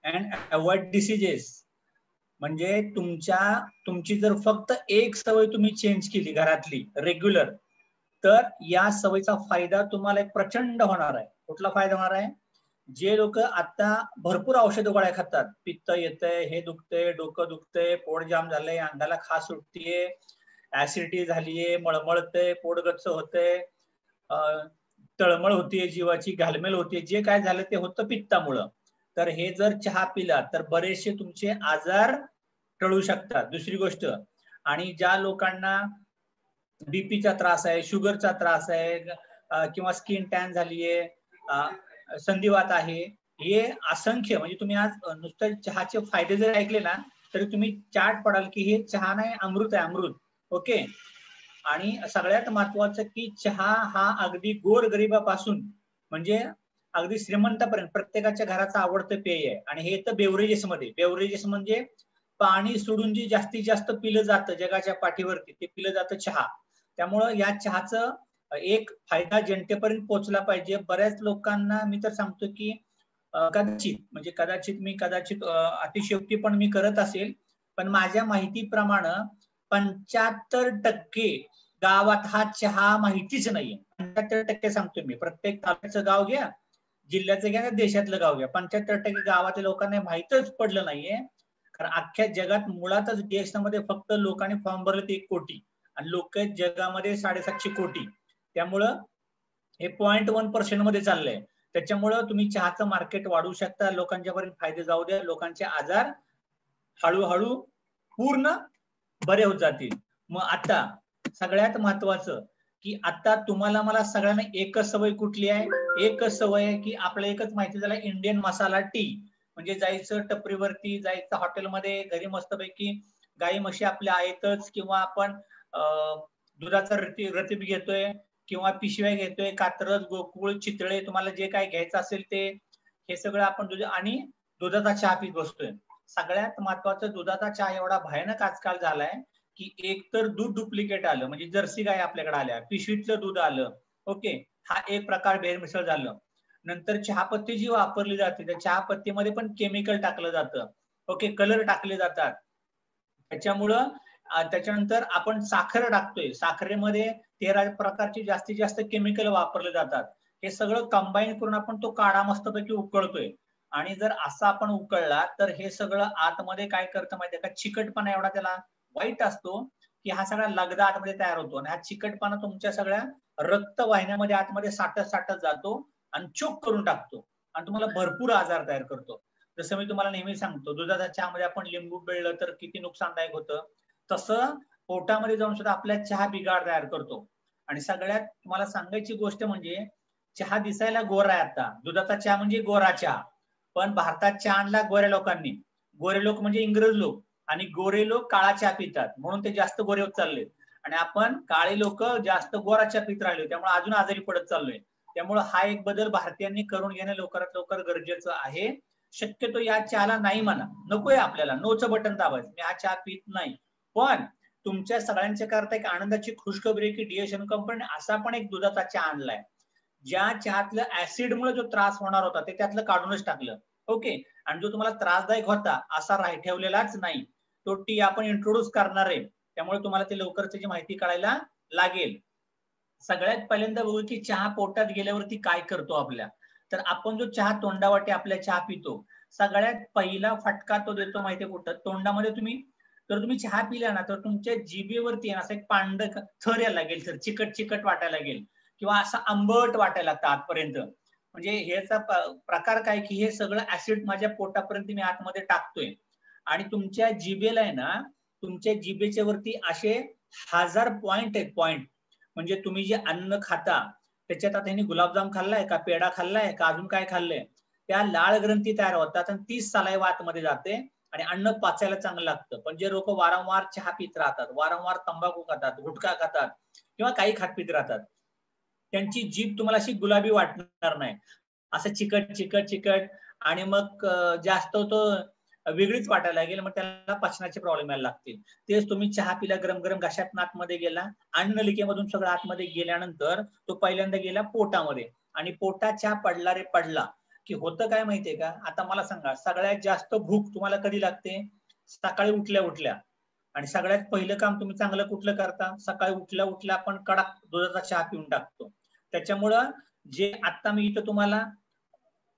And avoid diseases. म्हणजे तुमची जर फक्त एक सवय तुम्ही चेंज केली घरातली रेग्युलर, तर या सवयीचा फायदा तुम्हाला एक प्रचंड होणार आहे. कुठला फायदा होणार आहे? जे लोक आता भरपूर औषध गोळ्या खातात, पित्त येतंय, हे दुखतंय, डोकं दुखतंय, पोट जाम झालंय, अंगाला खास सुटतीये, ऍसिडिटी झालीये, मळमळतंय, पोट गच्च होतंय, तळमळ होतीये, जीवाची घालमेल होतीये, जे काय झालं ते होतं पित्तामुळं. तर हे जर चहा पिला तर बरेचसे तुमचे आजार टळू शकतात. दुसरी गोष्ट, आणि ज्या लोकांना बीपीचा त्रास आहे, शुगरचा त्रास आहे, किंवा स्किन टॅन झालीये, संधिवात आहे, हे असंख्य, म्हणजे तुम्ही आज नुसतं चहाचे फायदे जर ऐकले ना तरी तुम्ही चाट पडाल की हे चहा नाही अमृत आहे, अमृत. ओके. आणि सगळ्यात महत्वाचं की चहा हा अगदी गोरगरिबापासून म्हणजे अगदी श्रीमंतापर्यंत प्रत्येकाच्या घराचा आवडतं पेय आहे. आणि हे तर बेवरेजेस मध्ये, बेवरेजेस म्हणजे पाणी सोडून जे जास्तीत जास्त पिलं जातं जगाच्या पाठीवरती ते पिलं जातं चहा. त्यामुळं या चहाचं एक फायदा जनतेपर्यंत पोहोचला पाहिजे. बऱ्याच लोकांना मी तर सांगतो की कदाचित मी अतिशयोक्ती पण मी करत असेल, पण माझ्या माहितीप्रमाणे 75% गावात हा चहा माहितीच नाहीये. 75% सांगतो मी. प्रत्येक तालुक्याचं गाव घ्या, जिल्ह्याचं घ्या, देशातलं गाव घ्या, 75% गावातल्या लोकांना माहितच पडलं नाहीये. कारण अख्ख्या जगात मुळातच देशामध्ये फक्त लोकांनी फॉर्म भरले 1 कोटी आणि लोक जगामध्ये 750 कोटी. त्यामुळं हे 0.1% मध्ये चाललंय. त्याच्यामुळं तुम्ही चहाचं मार्केट वाढवू शकता, लोकांच्यापर्यंत फायदे जाऊ द्या, लोकांचे आजार हळूहळू पूर्ण बरे होत जातील. मग आता सगळ्यात महत्वाचं की आता तुम्हाला मला सगळ्यांना एकच सवय कुठली आहे? एकच सवय आहे की आपल्याला एकच माहिती झालं, इंडियन मसाला टी. म्हणजे जायचं टपरीवरती, जायचं हॉटेलमध्ये, घरी मस्तपैकी गाई म्हशी आपल्या आहेतच, किंवा आपण दुधाचा रतीब घेतोय, किंवा पिशव्या घेतोय, कात्रज, गोकुळ, चितळे, तुम्हाला जे काय घ्यायचं असेल ते, हे सगळं आपण आणि दुधाचा चहा पीत बसतोय. सगळ्यात महत्वाचं, दुधाचा चहा एवढा भयानक आजकाल झालाय की एक तर दूध डुप्लिकेट आलं, म्हणजे जर्सी गाय आपल्याकडे आल्या, पिशवीतलं दूध आलं. ओके, हा एक प्रकार भेसळ झालं. नंतर चहापत्ती जी वापरली जाते त्या चहापत्तीमध्ये पण केमिकल टाकलं जातं. ओके, कलर टाकले जातात. त्याच्यानंतर आपण साखर टाकतोय, साखरेमध्ये 13 प्रकारचे जास्तीत जास्त केमिकल वापरले जातात. हे सगळं कंबाईन करून आपण तो काढा मस्तपैकी उकळतोय. आणि जर असा आपण उकळला तर हे सगळं आतमध्ये काय करतं माहितीये का, चिकटपणा एवढा त्याला वाईट असतो की हा सगळा लगदा आतमध्ये तयार होतो. आणि हा चिकटपणा तुमच्या सगळ्या रक्तवाहिन्यामध्ये आतमध्ये साठत जातो आणि चोक करून टाकतो आणि तुम्हाला भरपूर आजार तयार करतो. जसं मी तुम्हाला नेहमी सांगतो, दुधाच्या चहामध्ये आपण लिंबू पिळलं तर किती नुकसानदायक होतं, तसं पोटामध्ये जाऊन सुद्धा आपल्या चहा बिघाड तयार करतो. आणि सगळ्यात तुम्हाला सांगायची गोष्ट म्हणजे चहा दिसायला गोरा आहे आता, दुधाचा चहा म्हणजे गोरा चहा, पण भारतात चहा आणला गोऱ्या लोकांनी. गोरे लोक म्हणजे इंग्रज लोक, आणि गोरे लोक काळा चहा पितात म्हणून ते जास्त गोरे होत चालले, आणि आपण काळे लोक जास्त गोरा चहा पित राहिलो, त्यामुळे अजून आजारी पडत चाललोय. त्यामुळे हा एक बदल भारतीयांनी करून घेणं लवकरात लवकर गरजेचं आहे. शक्यतो या चहाला नाही म्हणा, नकोय आपल्याला, नोचं बटन दाबायचं, मी हा चहा पित नाही. पण तुमच्या सगळ्यांच्या करता एक आनंदाची खुशखबरी की डीएसएन कंपनी असा पण एक दुधाचा चहा आणलाय, ज्या चहातलं ऍसिडमुळे जो त्रास होणार होता ते त्यातलं काढूनच टाकलं. ओके, आणि जो तुम्हाला त्रासदायक होता असा ठेवलेलाच नाही, तो टी आपण इंट्रोड्यूस करणार आहे. त्यामुळे तुम्हाला ते लवकर त्याची माहिती कळायला लागेल. सगळ्यात पहिल्यांदा बघू की चहा पोटात गेल्यावरती काय करतो आपल्या. तर आपण जो चहा तोंडावाटे आपल्या चहा पितो, सगळ्यात पहिला फटका तो देतो माहितीये कुठं? तोंडामध्ये तुम्ही चहा पिला ना तर तुमच्या जिभेवरती असं एक पांढर थर यायला लागेल, सर चिकट चिकट वाटायला लागेल, किंवा असं आंबट वाटायला लागतं आतपर्यंत. म्हणजे ह्याचा प्रकार काय की हे सगळं ऍसिड माझ्या पोटापर्यंत मी आतमध्ये टाकतोय. आणि तुमच्या जिभेला आहे ना, तुमच्या जिभेच्या वरती असे 1000 पॉइंट आहेत, पॉइंट. म्हणजे तुम्ही जे अन्न खाता त्याच्यात आता ह्यांनी गुलाबजाम खाल्लाय का, पेढा खाल्लाय का, अजून काय खाल्लंय, त्या लाळ ग्रंथी तयार होतात आणि ती सलाईवा आतमध्ये जाते आणि अन्न पाचायला चांगलं लागतं. पण जे लोक वारंवार चहा पित राहतात, वारंवार तंबाखू खातात, गुटखा खातात, किंवा काही खात पित राहतात, त्यांची जीभ तुम्हाला अशी गुलाबी वाटणार नाही, असं चिकट चिकट चिकट, आणि मग जास्त तो वेगळीच वाटायला लागेल, मग त्याला पचनाचे प्रॉब्लेम यायला लागतील. तेच तुम्ही चहा पिला, गरम गरम घशात आतमध्ये गेला, अन्नलिकेमधून सगळं आतमध्ये गेल्यानंतर तो पहिल्यांदा गेला पोटामध्ये, आणि पोटात चहा पडला रे पडला की होतं काय माहितीये का, आता मला सांगा सगळ्यात जास्त भूक तुम्हाला कधी लागते? सकाळी उठल्या उठल्या. आणि सगळ्यात पहिलं काम तुम्ही चांगलं कुठलं करता? सकाळी उठल्या उठल्या आपण कडक दुधाचा चहा पिऊन टाकतो. त्याच्यामुळं जे आता मी इथं तुम्हाला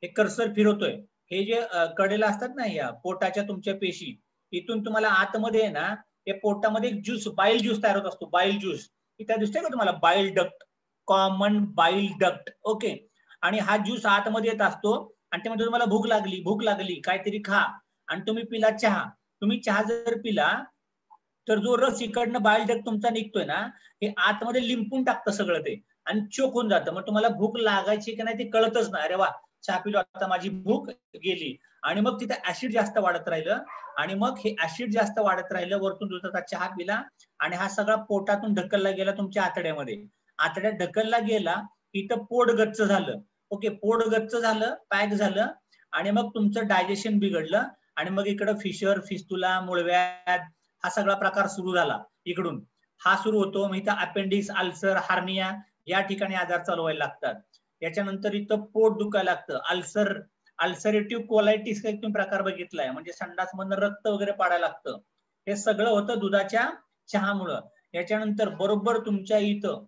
हे कर्सर फिरवतोय, हे जे कडेला असतात ना या पोटाच्या तुमच्या पेशी, इथून तुम्हाला आतमध्ये आहे ना, हे पोटामध्ये एक ज्यूस, बाईल ज्यूस तयार होत असतो, बाईल ज्यूस. इथं दिसतंय का तुम्हाला बाईल डक्ट, कॉमन बाईल डक्ट. ओके. आणि हा ज्यूस आतमध्ये येत असतो आणि त्यामध्ये तुम्हाला भूक लागली काहीतरी खा आणि तुम्ही पिला चहा. तुम्ही चहा जर पिला तर जो रस इकडनं बाईल डक्ट तुमचा निघतोय ना, हे आतमध्ये लिंपून टाकतं सगळं ते आणि चोक होऊन जातं. मग तुम्हाला भूक लागायची की नाही ते कळतच नाही. अरे वा, चहा पिलो, आता माझी भूक गेली. आणि मग तिथे ऍसिड जास्त वाढत राहिलं आणि मग हे ऍसिड जास्त वाढत राहिलं, वरतून दुधाचा चहा पिला आणि हा सगळा पोटातून ढकलला गेला तुमच्या आतड्यामध्ये. आतड्यात ढकलला गेला, इथं पोट गच्च झालं. ओके, पोट गच्च झालं, पॅक झालं आणि मग तुमचं डायजेशन बिघडलं आणि मग इकडं फिशर, फिस्तुला, मुळव्याध हा सगळा प्रकार सुरू झाला. इकडून हा सुरू होतो. मग इथं अपेंडिक्स, अल्सर, हार्निया या ठिकाणी आजार चालू व्हायला लागतात. याच्यानंतर इथं पोट दुखायला लागतं. अल्सरेटिव्ह कोलायटिस एक तुम्ही प्रकार बघितलाय, म्हणजे संडासमधनं रक्त वगैरे पाडायला लागतं. हे सगळं होतं दुधाच्या चहामुळं. याच्यानंतर बरोबर तुमच्या इथं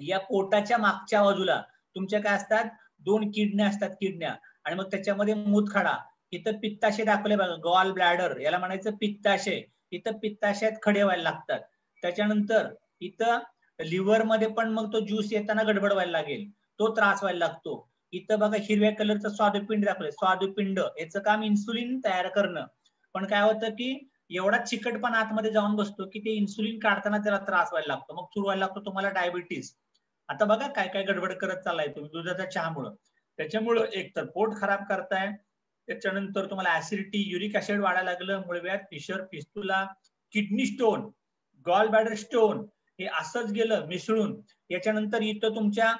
या पोटाच्या मागच्या बाजूला तुमच्या काय असतात, 2 किडन्या असतात, किडन्या. आणि मग त्याच्यामध्ये मूतखडा. इथं पित्ताशय दाखवले बघा, गॉल ब्लॅडर, याला म्हणायचं पित्ताशय. इथं पित्ताशयात खडे व्हायला लागतात. त्याच्यानंतर इथं लिव्हर मध्ये पण मग तो ज्यूस येताना गडबड व्हायला लागेल, तो त्रास व्हायला लागतो. इथं बघा हिरव्या कलरचं स्वादुपिंड दाखवलंय, स्वादुपिंड याचं काम इन्सुलिन तयार करणं. पण काय होतं की एवढा चिकटपणा आतमध्ये जाऊन बसतो की ते इन्सुलिन काढताना त्याला त्रास व्हायला लागतो. मग सुरू व्हायला लागतो तुम्हाला डायबिटीस. आता बघा काय काय गडबड करत चाललाय तुम्ही दुधाच्या चहामुळं. त्याच्यामुळं एक तर पोट खराब करताय, त्याच्यानंतर तुम्हाला ऍसिडिटी, युरिक ऍसिड वाढायला लागलं, मुळव्याध, fissure, fistula, kidney stone, gall bladder stone, हे असंच गेलं मिसळून. याच्यानंतर इथं तुमच्या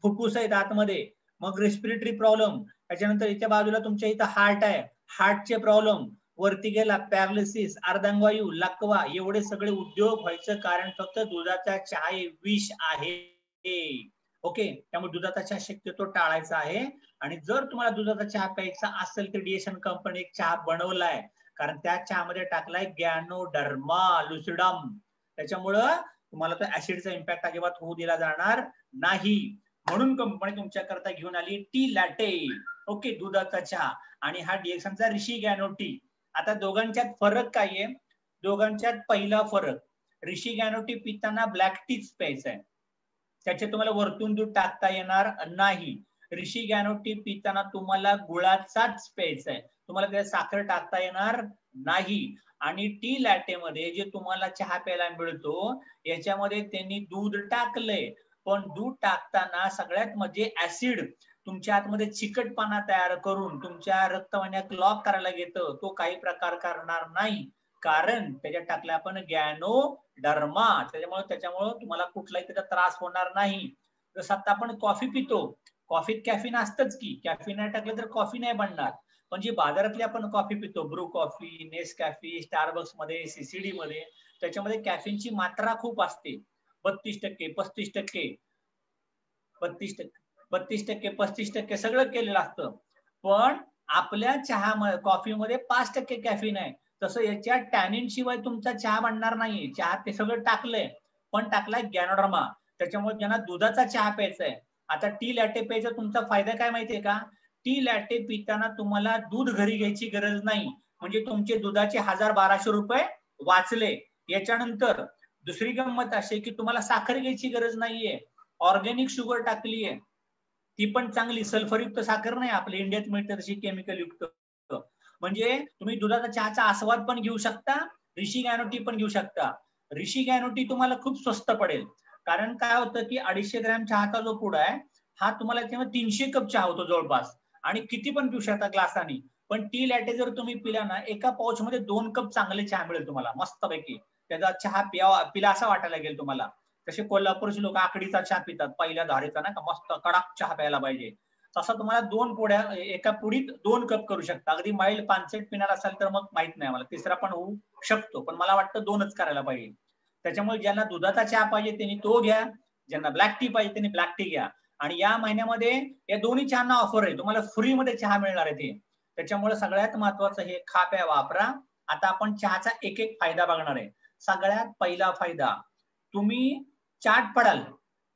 फुफ्फुस आहेत आतमध्ये, मग रेस्पिरेटरी प्रॉब्लेम. त्याच्यानंतर इथे बाजूला तुमच्या इथं हार्ट आहे, हार्टचे प्रॉब्लेम. वरती गेला पॅरालिसिस, अर्धांगवायू, लकवा, एवढे सगळे उद्योग व्हायचं कारण फक्त दुधाचा चहा हे विष आहे. ओके, त्यामुळे दुधाचा चहा शक्यतो टाळायचा आहे. आणि जर तुम्हाला दुधाचा चहा प्यायचा असेल तर डीएसएन कंपनी एक चहा बनवलाय, कारण त्या चहामध्ये टाकलाय गॅनोडर्मा लुसिडम. त्याच्यामुळं तुम्हाला तो ऍसिडचा इम्पॅक्ट अजिबात होऊ दिला जाणार नाही. म्हणून कंपनी तुमच्या करता घेऊन आली टी लॅटे. ओके, दुधाचा चहा. आणि हा डीएसएनचा ऋषी गॅनो टी. आता दोघांच्यात फरक काय आहे? दोघांच्यात पहिला फरक, ऋषी गॅनो टी पिताना ब्लॅक टीच प्यायचा आहे, त्याचे तुम्हाला वरतून दूध टाकता येणार नाही. ऋषी गॅनो टी पिताना तुम्हाला गुळाचाच प्यायचा आहे, तुम्हाला त्यात साखर टाकता येणार नाही. आणि टी लॅटे मध्ये जे तुम्हाला चहा प्यायला मिळतो याच्यामध्ये त्यांनी दूध टाकलंय, पण दूध टाकताना सगळ्यात म्हणजे ऍसिड तुमच्या आतमध्ये चिकटपणा तयार करून तुमच्या रक्तवाहिन्या क्लॉग करायला घेतं, तो काही प्रकार करणार नाही. कारण त्याच्यात टाकलं आपण गॅनो डर्मा, त्याच्यामुळे तुम्हाला कुठलाही त्याचा त्रास होणार नाही. जसं आता आपण कॉफी पितो, कॉफीत कॅफिन असतंच की, कॅफिन नाही टाकलं तर कॉफी नाही बनणार. पण जी बाजारातली आपण कॉफी पितो, ब्रू कॉफी, नेसकॅफे, स्टारबक्स मध्ये, सीसीडी मध्ये, त्याच्यामध्ये कॅफिनची मात्रा खूप असते, 32%, 35%, 35% सगळं केलेलं असतं. पण आपल्या चहा कॉफीमध्ये 5% कॅफिन आहे. तसं याच्या टॅनिन शिवाय तुमचा चहा बनणार नाही. चहा ते सगळं टाकलंय, पण टाकलाय गॅनोडर्मा. त्याच्यामुळे ज्यांना दुधाचा चहा प्यायचा आहे, आता टी लॅटे प्यायचा तुमचा फायदा काय माहितीये का? टी लॅटे पिताना तुम्हाला दूध घरी घ्यायची गरज नाही, म्हणजे तुमचे दुधाचे 1000-1200 रुपये वाचले. याच्यानंतर दुसरी गंमत अशी की तुम्हाला साखर घ्यायची गरज नाहीये, ऑर्गॅनिक शुगर टाकलीये, ती पण चांगली, सल्फरयुक्त साखर नाही आपल्या इंडियात मिळते तशी केमिकल युक्त. म्हणजे तुम्ही दुधाचा चहाचा आस्वाद पण घेऊ शकता, ऋषी गॅनो टी पण घेऊ शकता. ऋषी गॅनो टी तुम्हाला खूप स्वस्त पडेल, कारण काय होतं की 250 ग्रॅम चहाचा जो पुडा आहे हा तुम्हाला 300 कप चहा होतो जवळपास, आणि किती पण पिऊ शकता ग्लासाने. पण टी लॅटे जर तुम्ही पिला ना, एका पाउच मध्ये 2 कप चांगले चहा मिळेल तुम्हाला मस्तपैकी. त्याचा चहा पिला असा वाटायला लागेल तुम्हाला. तसे कोल्हापूरचे लोक आकडीचा चहा पितात, पहिल्या धारेचा ना, का मस्त कडक चहा प्यायला पाहिजे, तसा तुम्हाला 2 पुड्या एका पुडीत 2 कप करू शकता. अगदी माइल्ड पानसट पिणार असाल तर मग माहित नाही मला, तिसरा पण होऊ शकतो, पण मला वाटतं 2च करायला पाहिजे. त्याच्यामुळे ज्यांना दुधाचा चहा पाहिजे त्यांनी तो घ्या, ज्यांना ब्लॅक टी पाहिजे त्यांनी ब्लॅक टी घ्या. आणि या महिन्यामध्ये या दोन्ही चहांना ऑफर आहे, तुम्हाला फ्रीमध्ये चहा मिळणार आहे ते. त्याच्यामुळे सगळ्यात महत्वाचं हे खा प्या वापरा. आता आपण चहाचा एक एक फायदा बघणार आहे. सगळ्यात पहिला फायदा, तुम्ही चाट पडाल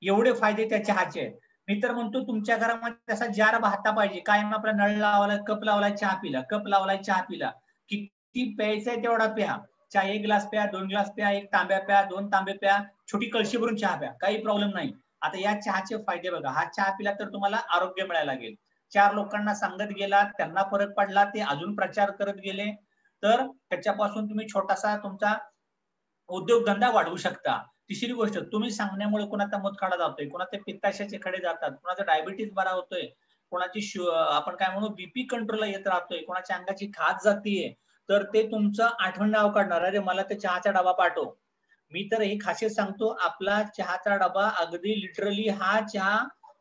एवढे फायदे त्या चहाचे आहेत. मी तर म्हणतो तुमच्या घरामध्ये तसा जार वाहता पाहिजे, कायम आपला नळ लावला, कप लावलाय, चहा पिला, कप लावलाय, चहा पिला. किती प्यायचंय तेवढा प्या. चहा 1 ग्लास प्या, 2 ग्लास प्या, 1 तांब्या प्या, 2 तांबे प्या, छोटी कळशी भरून चहा प्या, काही प्रॉब्लेम नाही. आता या चहाचे फायदे बघा. हा चहा पिला तर तुम्हाला आरोग्य मिळायला लागेल. 4 लोकांना सांगत गेला, त्यांना फरक पडला, ते अजून प्रचार करत गेले, तर त्याच्यापासून तुम्ही छोटासा तुमचा उद्योगधंदा वाढवू शकता. तिसरी गोष्ट, तुम्ही सांगण्यामुळे कोणाचा मूतखडा जातोय, कोणाचे पित्ताशयाचे खडे जातात, कोणाचा डायबिटीज बरा होतोय, कोणाची आपण काय म्हणू बीपी कंट्रोलला येत राहतोय, कोणाच्या अंगाची खाज जातीये, तर ते तुमचं आठवण नाव काढणार, अरे मला ते चहाचा डबा पाठव. मी तर ही खासियत सांगतो, आपला चहाचा डबा अगदी लिटरली हा चहा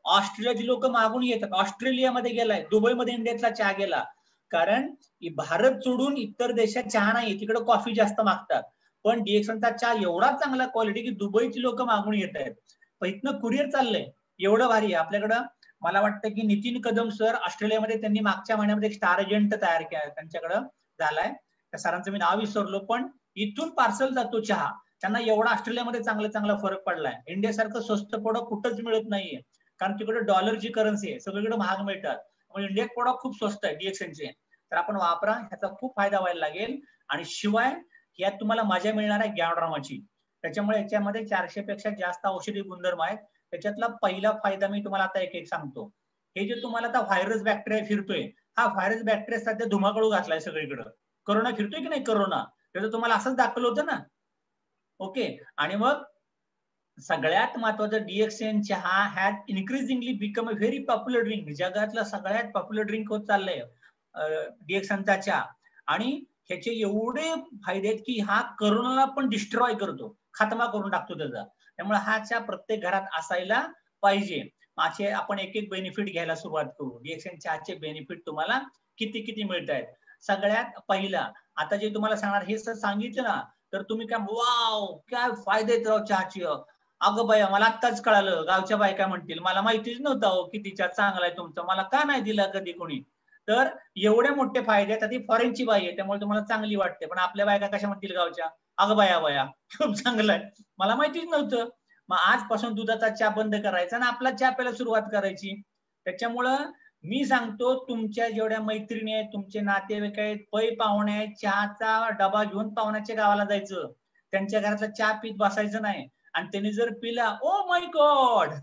ऑस्ट्रेलियाची लोक मागून येतात. ऑस्ट्रेलियामध्ये गेलाय, दुबईमध्ये इंडियातला चहा गेला. कारण भारत सोडून इतर देशात चहा नाही, तिकडे कॉफी जास्त मागतात. पण डीएक्सनचा चहा एवढा चांगला क्वालिटी की दुबईची लोक मागून येत आहेत. पण इथनं कुरिअर चाललंय, एवढं भारी आहे आपल्याकडं. मला वाटतं की नितीन कदम सर ऑस्ट्रेलियामध्ये त्यांनी मागच्या महिन्यामध्ये एक स्टार एजंट तयार केला, त्यांच्याकडं झालाय. त्या सरांचं मी नाव विसरलो, पण इथून पार्सल जातो चहा. त्यांना एवढा ऑस्ट्रेलियामध्ये चांगला फरक पडलाय. इंडियासारखं स्वस्त प्रोडक्ट कुठंच मिळत नाहीये, कारण तिकडे डॉलरची करन्सी आहे, सगळीकडे महाग मिळतात. इंडियात प्रोडक्ट खूप स्वस्त आहे डीएक्सनचे. तर आपण वापरा, ह्याचा खूप फायदा व्हायला लागेल. आणि शिवाय यात तुम्हाला मजा मिळणार आहे गॅवड्रामाची. त्याच्यामुळे याच्यामध्ये 400 पेक्षा जास्त औषधी गुणधर्म आहेत. त्याच्यातला पहिला फायदा मी तुम्हाला आता एक एक सांगतो. हे जे तुम्हाला आता व्हायरस बॅक्टेरिया फिरतोय, हा व्हायरस बॅक्टेरिया सध्या धुमाकळू घातलाय सगळीकडे. करोना फिरतोय की नाही, करोना त्याचं तुम्हाला असंच दाखवलं होतं ना. ओके, आणि मग सगळ्यात महत्वाचं, डीएक्सएन चहा has increasingly become a very popular drink. जगातला सगळ्यात पॉप्युलर ड्रिंक होत चाललंय डीएक्सएनचा चहा. आणि ह्याचे एवढे फायदे आहेत की हा करोनाला पण डिस्ट्रॉय करतो, खात्मा करून टाकतो त्याचा. त्यामुळे हा चहा प्रत्येक घरात असायला पाहिजे. असे आपण एक एक बेनिफिट घ्यायला सुरुवात करू. डीएक्सएन चहाचे बेनिफिट तुम्हाला किती किती मिळत आहेत. सगळ्यात पहिला, आता जे तुम्हाला सांगणार हे सर सांगितलं ना, तर तुम्ही काय वाव काय फायदे आहेत राव चहाचे. अगं बाया, मला आत्ताच कळालं, गावच्या बायका म्हणतील मला माहितीच नव्हतं किती चहा चांगला आहे तुमचा, मला का नाही दिला कधी कोणी. तर एवढे मोठे फायदे आहेत. ती फॉरेनची बाई आहे त्यामुळे तुम्हाला चांगली वाटते, पण आपल्या बायका कशा म्हणतील गावच्या, अगं बाया बाया खूप चांगलं आहे, मला माहितीच नव्हतं. मग आजपासून दुधाचा चहा बंद करायचा आणि आपला चहा प्यायला सुरुवात करायची. त्याच्यामुळं मी सांगतो, तुमच्या जेवढ्या मैत्रिणी आहेत, तुमचे नातेवाईक आहेत, पै पाहुणे आहेत, चहाचा डबा घेऊन पाहुण्याच्या गावाला जायचं, त्यांच्या घरातला चहा पीत बसायचं नाही. आणि त्यांनी जर पिला, ओ माय गॉड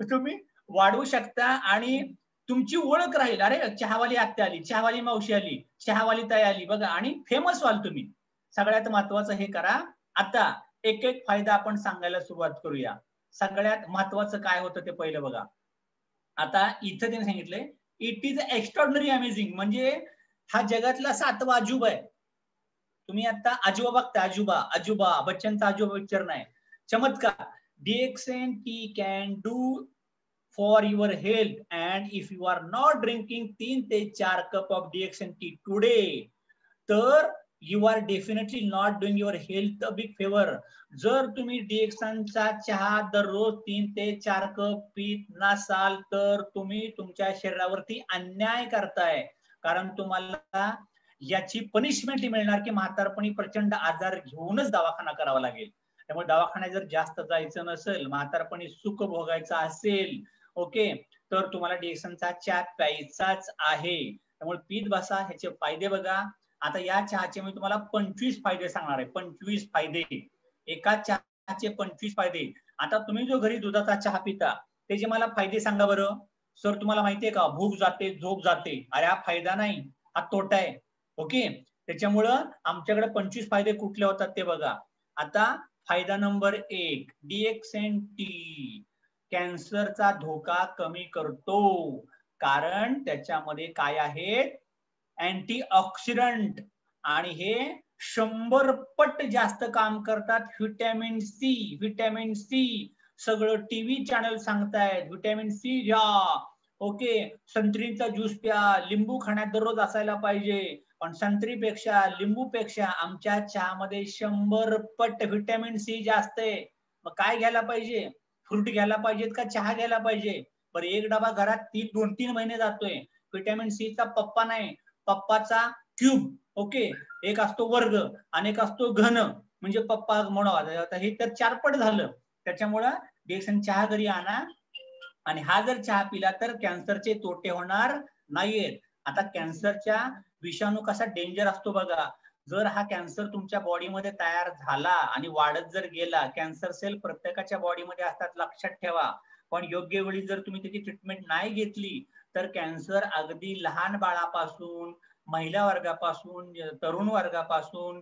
तुम्ही वाढवू शकता आणि तुमची ओळख राहील. अरे चहावाली आत्या आली, चहावाली मावशी आली, चहावाली ताई आली बघा, आणि फेमस व्हाल तुम्ही. सगळ्यात महत्वाचं हे करा. आता एक एक फायदा आपण सांगायला सुरुवात करूया. सगळ्यात महत्वाचं काय होतं ते पहिलं बघा. आता इथं त्यांनी सांगितलंय, इट इज एक्स्ट्रॉर्डनरी अमेझिंग, म्हणजे हा जगातला 7वा अजूबा आहे. तुम्ही आता आजोबा बघता, आजोबा आजोबा बच्चनचा आजोबा पिक्चर नाही, चमत्कार. DXN T can do for your health, and if you are not drinking 3 ते 4 cup of DXN tea today, तर you are definitely not doing your health a big favor. जर तुम्ही डीएक्सनचा चहा दररोज 3 ते 4 कप पीत नसाल, तर तुम्ही तुमच्या शरीरावरती अन्याय करताय. कारण तुम्हाला याची पनिशमेंट मिळणार की म्हातारपणी प्रचंड आजार घेऊनच दवाखाना करावा लागेल. त्यामुळे दवाखान्यात जर जास्त जायचं नसेल, म्हातारपणी सुख भोगायचं असेल, ओके, तर तुम्हाला डीएक्सनचा चहा प्यायचाच आहे. त्यामुळे पीत बसा, ह्याचे फायदे बघा. आता या चहाचे मी तुम्हाला 25 फायदे सांगणार आहे. 25 फायदे, एका चहाचे 25 फायदे. आता तुम्ही जो घरी दुधाचा चहा पिता, त्याचे मला फायदे सांगा बरं. सर तुम्हाला माहितीये का, भूक जाते, झोप जाते. अरे हा फायदा नाही, हा तोटा आहे. ओके, त्याच्यामुळं आमच्याकडे 25 फायदे कुठले होतात ते बघा. आता फायदा नंबर 1, डीएक्सएन टी कॅन्सरचा धोका कमी करतो. कारण त्याच्यामध्ये काय आहे, अँटीऑक्सिडंट, आणि हे 100 पट जास्त काम करतात. व्हिटॅमिन सी, व्हिटॅमिन सी सगळं टीव्ही चॅनल सांगतायत, व्हिटॅमिन सी घ्या. ओके, संत्रीचा ज्यूस प्या, लिंबू खाण्यात दररोज असायला पाहिजे. पण संत्रीपेक्षा, लिंबूपेक्षा आमच्या चहामध्ये 100 पट व्हिटॅमिन सी जास्त आहे. मग काय घ्यायला पाहिजे, फ्रूट घ्यायला पाहिजेत का चहा घ्यायला पाहिजे? बरं, एक डबा घरात 2-3 महिने जातोय. व्हिटॅमिन सी चा पप्पा नाही, पप्पाचा क्यूब. ओके, एक असतो वर्ग आणि एक असतो घन, म्हणजे पप्पा म्हणा, हे तर 4 पट झालं. त्याच्यामुळं DXN चहा घरी आणा, आणि हा जर चहा पिला तर कॅन्सरचे तोटे होणार नाहीयेत. आता कॅन्सरच्या विषाणू कसा डेंजर असतो बघा. जर हा कॅन्सर तुमच्या बॉडीमध्ये तयार झाला आणि वाढत जर गेला, कॅन्सर सेल प्रत्येकाच्या बॉडीमध्ये असतात, लक्षात ठेवा. पण योग्य वेळी जर तुम्ही त्याची ट्रीटमेंट नाही घेतली तर कॅन्सर अगदी लहान बाळापासून, महिला वर्गापासून, तरुण वर्गापासून,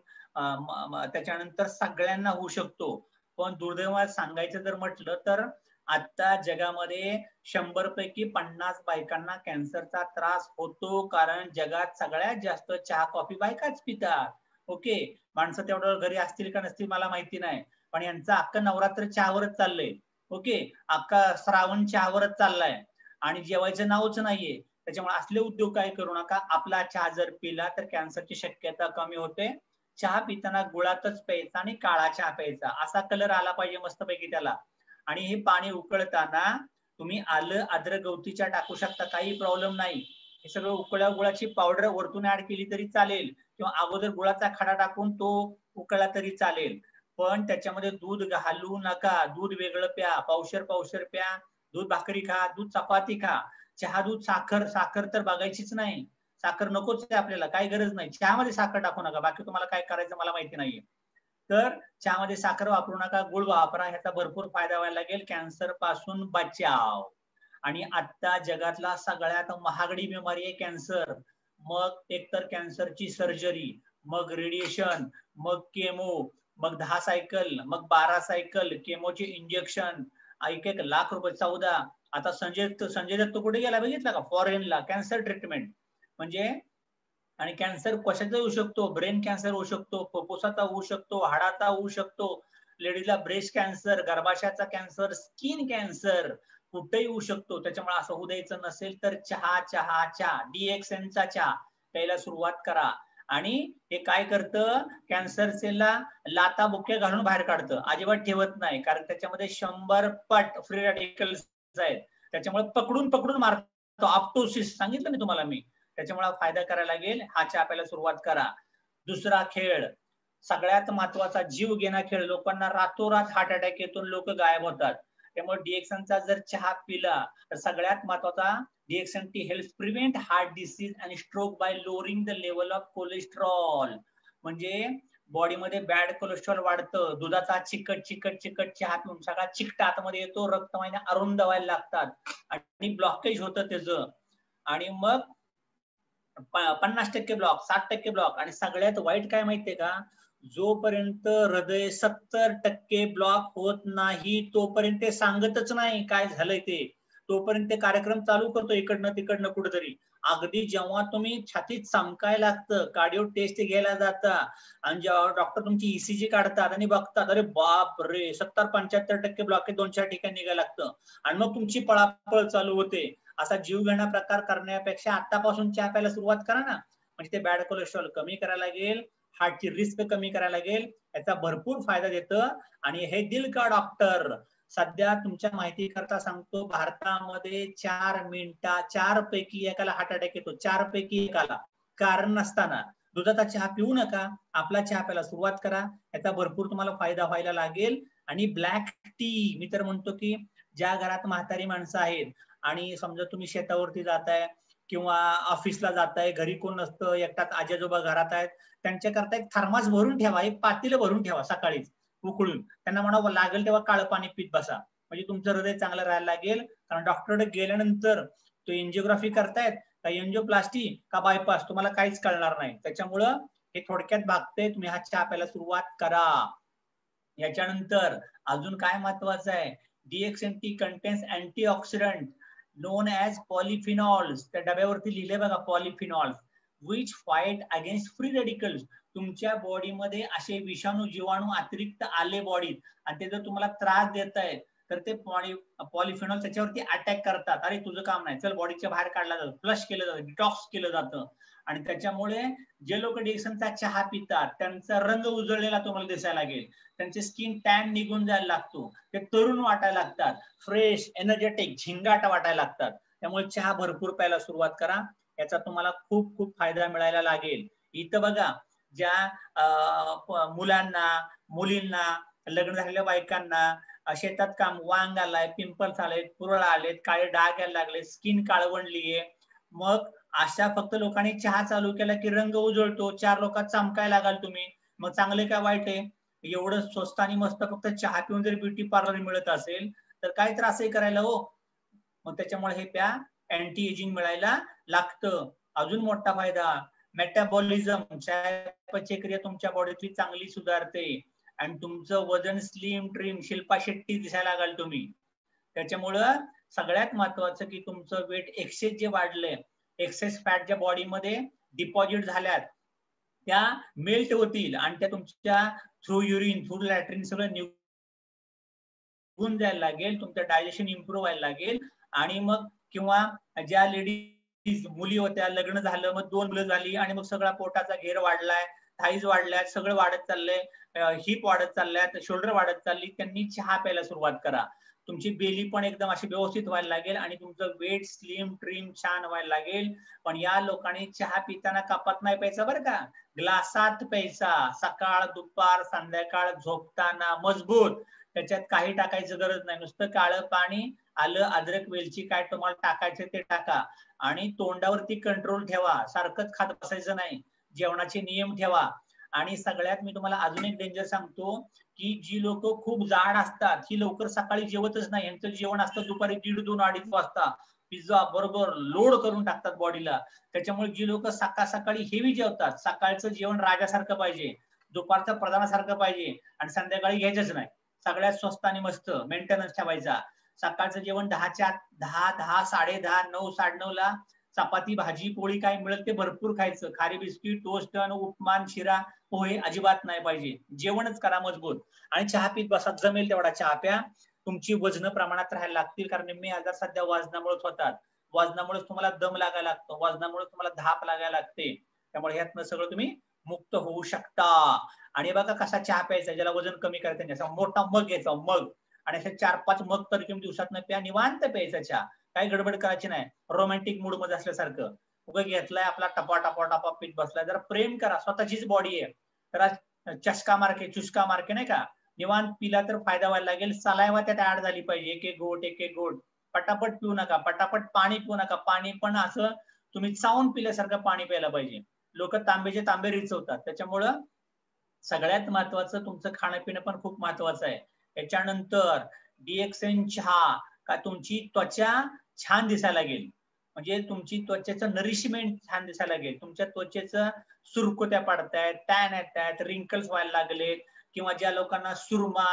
त्याच्यानंतर सगळ्यांना होऊ शकतो. पण दुर्दैवात सांगायचं जर म्हटलं तर आता जगामध्ये 100 पैकी 50 बायकांना कॅन्सरचा त्रास होतो, कारण जगात सगळ्यात जास्त चहा कॉफी बायकाच पितात. ओके, माणसं तेवढं घरी असतील का नसतील मला माहिती नाही, पण यांचं अख्खं नवरात्र चहावरच चाललंय. ओके, अख्खा श्रावण चहावरच चाललाय आणि जेवायचं नावच नाहीये. त्याच्यामुळे असले उद्योग काय करू नका. आपला चहा जर पिला तर कॅन्सरची शक्यता कमी होते. चहा पिताना गुळातच प्यायचा आणि काळा चहा प्यायचा, असा कलर आला पाहिजे मस्तपैकी त्याला. आणि हे पाणी उकळताना तुम्ही आलं, अद्रक, गवतीच्या टाकू शकता, काही प्रॉब्लेम नाही. हे सगळं उकळ्या गुळाची पावडर वरतून ऍड केली तरी चालेल, किंवा अगोदर गुळाचा खडा टाकून तो उकळला तरी चालेल. पण त्याच्यामध्ये दूध घालू नका. दूध वेगळं प्या, पावशेर प्या. दूध भाकरी खा, दूध चपाती खा. चहा दूध साखर तर बघायचीच नाही. साखर नकोच आहे आपल्याला, काही गरज नाही. चहामध्ये साखर टाकू नका. बाकी तुम्हाला काय करायचं मला माहिती नाहीये. तर चहामध्ये साखर वापरू नका, गुळ वापरा. ह्याचा भरपूर फायदा व्हायला लागेल. कॅन्सर पासून बचाव. आणि आता जगातला सगळ्यात महागडी बिमारी आहे कॅन्सर. मग एकतर कॅन्सरची सर्जरी, मग रेडिएशन, मग केमो, मग 10 सायकल, मग 12 सायकल, केमोचे इंजेक्शन, 1 लाख रुपये, 14. आता संजय दत्त कुठे गेला बघितला का? फॉरेनला, कॅन्सर ट्रीटमेंट. म्हणजे, आणि कॅन्सर कशाचा होऊ शकतो? ब्रेन कॅन्सर होऊ शकतो, फुफ्फुसाचा होऊ शकतो, हाडाचा होऊ शकतो, लेडीजला ब्रेस्ट कॅन्सर, गर्भाशयाचा कॅन्सर, स्किन कॅन्सर कुठेही होऊ शकतो. त्याच्यामुळे असं होऊ द्यायचं नसेल तर चहा DXNचा चहा प्यायला सुरुवात करा. आणि हे काय करतं, कॅन्सर सेलला लाता बुक्या घालून बाहेर काढतं, अजिबात ठेवत नाही, कारण त्याच्यामध्ये 100 पट फ्री रॅडिकल्स आहेत. त्याच्यामुळे पकडून मारतो. ऑप्टोसिस सांगितलं मी तुम्हाला. त्याच्यामुळे फायदा करायला लागेल. हा चहा प्यायला सुरुवात करा. दुसरा खेळ, सगळ्यात महत्वाचा, जीव घेणा खेळ. लोकांना रातोरात हार्ट अटॅक येतो, लोक गायब होतात. त्यामुळे DXNचा जर चहा पिला तर सगळ्यात महत्वाचा, DXN helps prevent heart disease आणि stroke by lowering the level of cholesterol. म्हणजे बॉडीमध्ये बॅड कोलेस्ट्रॉल वाढतं. दुधाचा चिकट चहा पिऊन सगळा चिकट आतमध्ये येतो, रक्तवाहिन्या अरुंद व्हायला लागतात आणि ब्लॉकेज होतं त्याचं. आणि मग 50% ब्लॉक, 60% ब्लॉक. आणि सगळ्यात वाईट काय माहितीये का? जोपर्यंत हृदय 70% ब्लॉक होत नाही तोपर्यंत ते सांगतच नाही काय झालंय ते. तोपर्यंत कार्यक्रम चालू करतो इकडनं तिकडनं कुठेतरी. अगदी जेव्हा तुम्ही छातीत चमकाय लागतं, कार्डिओ टेस्ट घ्यायला जाता आणि जेव्हा डॉक्टर तुमची ECG काढतात आणि बघतात, अरे बाप रे, 70-75% ब्लॉकेज 2-4 ठिकाणी निघायला लागतं, आणि मग तुमची पळापळ चालू होते. असा जीव घेणा प्रकार करण्यापेक्षा आतापासून चहा प्यायला सुरुवात करा ना. म्हणजे ते बॅड कोलेस्ट्रॉल कमी करायला लागेल, हार्टची रिस्क कमी करायला लागेल. याचा भरपूर फायदा देतं. आणि हे दिल का डॉक्टर, सध्या तुमच्या माहिती करता सांगतो, भारतामध्ये 4 पैकी एकाला हार्ट अटॅक येतो. 4 पैकी एकाला, कारण नसताना. दुधाचा चहा पिऊ नका, आपला चहा प्यायला सुरुवात करा. याचा भरपूर तुम्हाला फायदा व्हायला लागेल. आणि ब्लॅक टी, मी तर म्हणतो की ज्या घरात म्हातारी माणसं आहेत आणि समजा तुम्ही शेतावरती जाताय किंवा ऑफिसला जाताय, घरी कोण नसतं, एकटाच आजी-आजोबा घरात आहेत, त्यांच्याकरता एक थर्मास भरून ठेवा, एक पातेलं भरून ठेवा सकाळीच उकळून. त्यांना म्हणावं लागेल तेव्हा काळं पाणी पित बसा, म्हणजे तुमचं हृदय चांगलं राहायला लागेल. कारण डॉक्टरकडे गेल्यानंतर तो एंजिओग्राफी करतायत का एंजिओप्लास्टी का बायपास तुम्हाला काहीच कळणार नाही. त्याच्यामुळं हे थोडक्यात भागते. तुम्ही हा चहा प्यायला सुरुवात करा. याच्यानंतर अजून काय महत्वाचं आहे, DXN contains antioxidant known as polyphenols. त्या डब्यावरती लिहिले बघा, पॉलिफिनॉल्स, which fight against free radicals. तुमच्या बॉडीमध्ये असे विषाणू जीवाणू अतिरिक्त आले बॉडीत आणि ते जर तुम्हाला त्रास देत आहेत तर ते पॉलिफिनॉल त्याच्यावरती अटॅक करतात. अरे तुझं काम नाही, चल बॉडीच्या बाहेर काढला जातं, फ्लश केलं जातं, डिटॉक्स केलं जातं. आणि त्याच्यामुळे जे लोक डिएक्सनचा चहा पितात त्यांचा रंग उजळलेला तुम्हाला दिसायला लागेल, त्यांचे स्किन टॅन निघून जायला लागतो, ते तरुण वाटायला लागतात, फ्रेश एनर्जेटिक झिंगाट वाटायला लागतात. त्यामुळे चहा भरपूर प्यायला सुरुवात करा, याचा तुम्हाला खूप खूप फायदा मिळायला लागेल. इथं बघा, ज्या मुलांना मुलींना लग्न झालेल्या बायकांना शेतात काम, वांग आलाय, पिंपल्स आलेत, पुरळ आलेत, काळे डाग यायला लागले, स्किन काळवंडलीये, मग अशा फक्त लोकांनी चहा चालू केला की रंग उजळतो, 4 लोकात चमकायला लागाल तुम्ही. मग चांगले काय वाईट आहे? एवढं स्वस्त आणि मस्त फक्त चहा पिऊन जर ब्युटी पार्लर मिळत असेल तर काय त्रासही करायला हो. मग त्याच्यामुळे हे प्या, अँटी एजिंग मिळायला लागतं. अजून मोठा फायदा, मेटाबॉलिझम, चयापचय तुमच्या बॉडीतली चांगली सुधारते आणि तुमचं वजन स्लिम ट्रिम शिल्पा शेट्टी दिसायला लागाल तुम्ही. त्याच्यामुळं सगळ्यात महत्वाचं की तुमचं वेट एक्सेस जे वाढलंय, एक्सेस फॅट ज्या बॉडीमध्ये डिपॉझिट झाल्यात त्या मेल्ट होतील आणि त्या तुमच्या थ्रू युरिन थ्रू लॅट्रिन सगळं निघून जायला लागेल, तुमचं डायजेशन इम्प्रूव्ह व्हायला लागेल. आणि मग किंवा ज्या लेडीज मुली होत्या, लग्न झालं, मग 2 मुलं झाली आणि मग सगळा पोटाचा घेर वाढलाय, थाईज वाढल्यात, सगळं वाढत चाललंय, हिप वाढत चालल्यात, शोल्डर वाढत चालली, त्यांनी चहा प्यायला सुरुवात करा. तुमची बेली पण एकदम अशी व्यवस्थित व्हायला लागेल आणि तुमचं वेट स्लिम ट्रिम छान व्हायला लागेल. पण या लोकांनी चहा पिताना कपात नाही प्यायचा बरं का, ग्लासात प्यायचा, सकाळ दुपार संध्याकाळ झोपताना मजबूत. त्याच्यात काही टाकायचं गरज नाही, नुसतं काळं पाणी, आलं, अद्रक, वेलची काय तुम्हाला टाकायचं ते टाका आणि तोंडावरती कंट्रोल ठेवा, सारखंच खात बसायचं नाही, जेवणाचे नियम ठेवा. आणि सगळ्यात मी तुम्हाला अजून एक डेंजर सांगतो की जी लोक खूप जाड असतात ही लवकर सकाळी जेवतच नाही, यांचं जेवण असतं दुपारी 1:30, 2, 2:30 वाजता, पिझ्झा बर्गर लोड करून टाकतात बॉडीला. त्याच्यामुळे जी लोक सकाळी हेवी जेवतात, सकाळचं जेवण राजासारखं पाहिजे, दुपारचं प्रधानासारखं पाहिजे आणि संध्याकाळी घ्यायचंच नाही. सगळ्यात स्वस्त आणि मस्त मेंटेनन्स ठेवायचा. सकाळचं जेवण 10च्या 10, 10, 10:30, 9, 9:30 ला चपाती भाजी पोळी काय मिळेल ते भरपूर खायचं, खारी बिस्किट टोस्ट उपमा शिरा पोहे अजिबात नाही पाहिजे. जेवणच करा मजबूत आणि चहा पीत बसा, जमेल तेवढा चहा प्या. तुमची वजन प्रमाणात राहायला लागतील, कारण निम्मे आजार सध्या वजनामुळेच होतात. वजनामुळेच तुम्हाला दम लागायला लागतो, वजनामुळे तुम्हाला धाप लागायला लागते. त्यामुळे ह्यातनं सगळं तुम्ही मुक्त होऊ शकता. आणि बघा कसा चहा प्यायचा, ज्याला वजन कमी करायचं असा मोठा मग घ्यायचा, मग, आणि असे 4-5 मग तर दिवसात प्या, निवांत प्यायचा चहा, काही गडबड करायची नाही, रोमॅन्टिक मूड मध्ये असल्यासारखं. उगा घेतलाय आपला टपा टपा टपा पीत बसलाय, जरा प्रेम करा, स्वतःचीच बॉडी आहे, तर चष्का मार्के चुष्का मार्के नाही का, निवांत पिला तर फायदा व्हायला लागेल. सलायवा त्यात ऍड झाली पाहिजे, एक एक घोट एक एक घोट, पटापट पिऊ नका, पटापट पाणी पिऊ नका, पाणी पण असं तुम्ही चावून पिल्यासारखं पाणी प्यायला पाहिजे. लोक तांबेचे तांबे रिचवतात. त्याच्यामुळं सगळ्यात महत्वाचं तुमचं खाणं पिणं पण खूप महत्वाचं आहे. त्याच्यानंतर डीएक्सन चहा, का तुमची त्वचा छान दिसायला लागेल, म्हणजे तुमची त्वचेचं नरिशमेंट छान दिसायला लागेल, तुमच्या त्वचेचं सुरकुत्या पडतायत, टॅन येतात, रिंकल्स व्हायला लागलेत, किंवा ज्या लोकांना सुरमा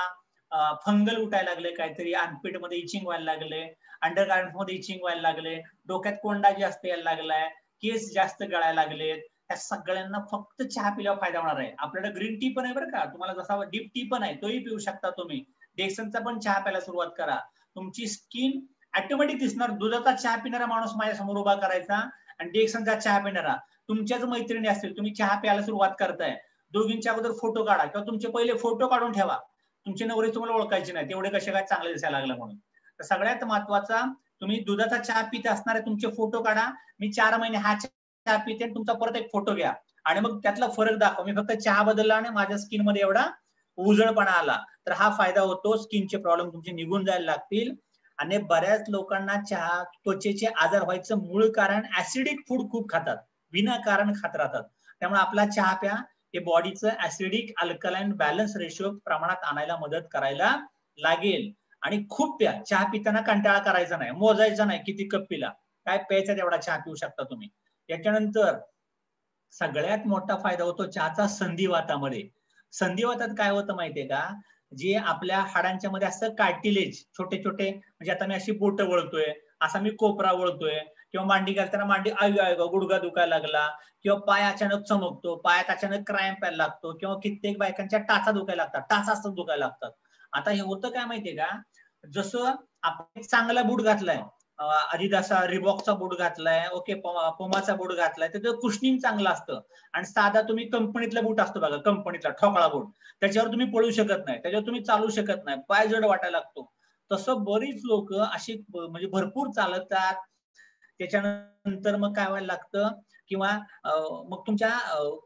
फंगल उठायला लागले, काहीतरी आर्मपिट मध्ये इचिंग व्हायला लागले, अंडरगार्मेंट मध्ये इचिंग व्हायला लागले, डोक्यात कोंडा जास्त यायला लागलाय, केस जास्त गळायला लागलेत, त्या सगळ्यांना फक्त चहा पिल्यावर फायदा होणार आहे. आपल्याकडे ग्रीन टी पण आहे बरं का, तुम्हाला जसा डीप टी पण आहे तोही पिऊ शकता तुम्ही. डेक्सनचा पण चहा प्यायला सुरुवात करा, तुमची स्किन ऑटोमॅटिक दिसणार. दुधाचा चहा पिणारा माणूस माझ्या समोर उभा करायचा आणि डेक्सनचा चहा पिणारा, तुमच्याच मैत्रिणी असतील, तुम्ही चहा प्यायला सुरुवात करताय, दोघींच्या अगोदर फोटो काढा किंवा तुमचे पहिले फोटो काढून ठेवा. तुमचे नवरे तुम्हाला ओळखायचे नाही, तेवढे कसे काय चांगले दिसायला लागलं म्हणून. तर सगळ्यात महत्वाचा, तुम्ही दुधाचा चहा पित असणारे तुमचे फोटो काढा, मी 4 महिने हा चहा पिते, तुमचा परत एक फोटो घ्या आणि मग त्यातला फरक दाखवा, मी फक्त चहा बदलला आणि माझ्या स्किन मध्ये एवढा उजळपणा आला. तर हा फायदा होतो, स्किनचे प्रॉब्लेम तुमचे निघून जायला लागतील. आणि बऱ्याच लोकांना चहा त्वचेचे आजार व्हायचं मूळ कारण ऍसिडिक फूड खूप खातात, विनाकारण खात राहतात. त्यामुळे आपला चहा प्या, हे बॉडीचं ऍसिडिक अल्कलाइन बॅलन्स रेशो प्रमाणात आणायला मदत करायला लागेल. आणि खूप प्या, चहा पिताना कंटाळा करायचा नाही, मोजायचा नाही किती कप पिला, काय प्यायचा तेवढा चहा पिऊ शकता तुम्ही. याच्यानंतर सगळ्यात मोठा फायदा होतो चहाचा संधिवातामध्ये. संधिवातात काय होतं माहितीये का, जे आपल्या हाडांच्या मध्ये असतं कार्टिलेज छोटे छोटे, म्हणजे आता मी अशी बोट वळतोय, असा मी कोपरा वळतोय, किंवा मांडी घालताना मांडी गुडघा दुखायला लागला, किंवा पाय अचानक चमकतो, पायात अचानक क्रॅम्प यायला लागतो, किंवा कित्येक बायकांच्या टाचा दुखायला लागतात, टाचा दुखायला लागतात. आता हे होतं काय माहितीये का, जसं आपण चांगला बूट घातलाय, आदिदासा रिबॉकचा बूट घातलाय, ओके, पुमाचा बूट घातलाय, तर कुशनिंग चांगलं असतं. आणि साधा तुम्ही कंपनीतला बूट असतो बघा, कंपनीतला ठोकळा बूट, त्याच्यावर तुम्ही पळू शकत नाही, त्याच्यावर तुम्ही चालू शकत नाही, पाय जड वाटायला लागतो. तसं बरीच लोक अशी म्हणजे भरपूर चालतात, त्याच्यानंतर मग काय व्हायला लागतं, किंवा मग तुमच्या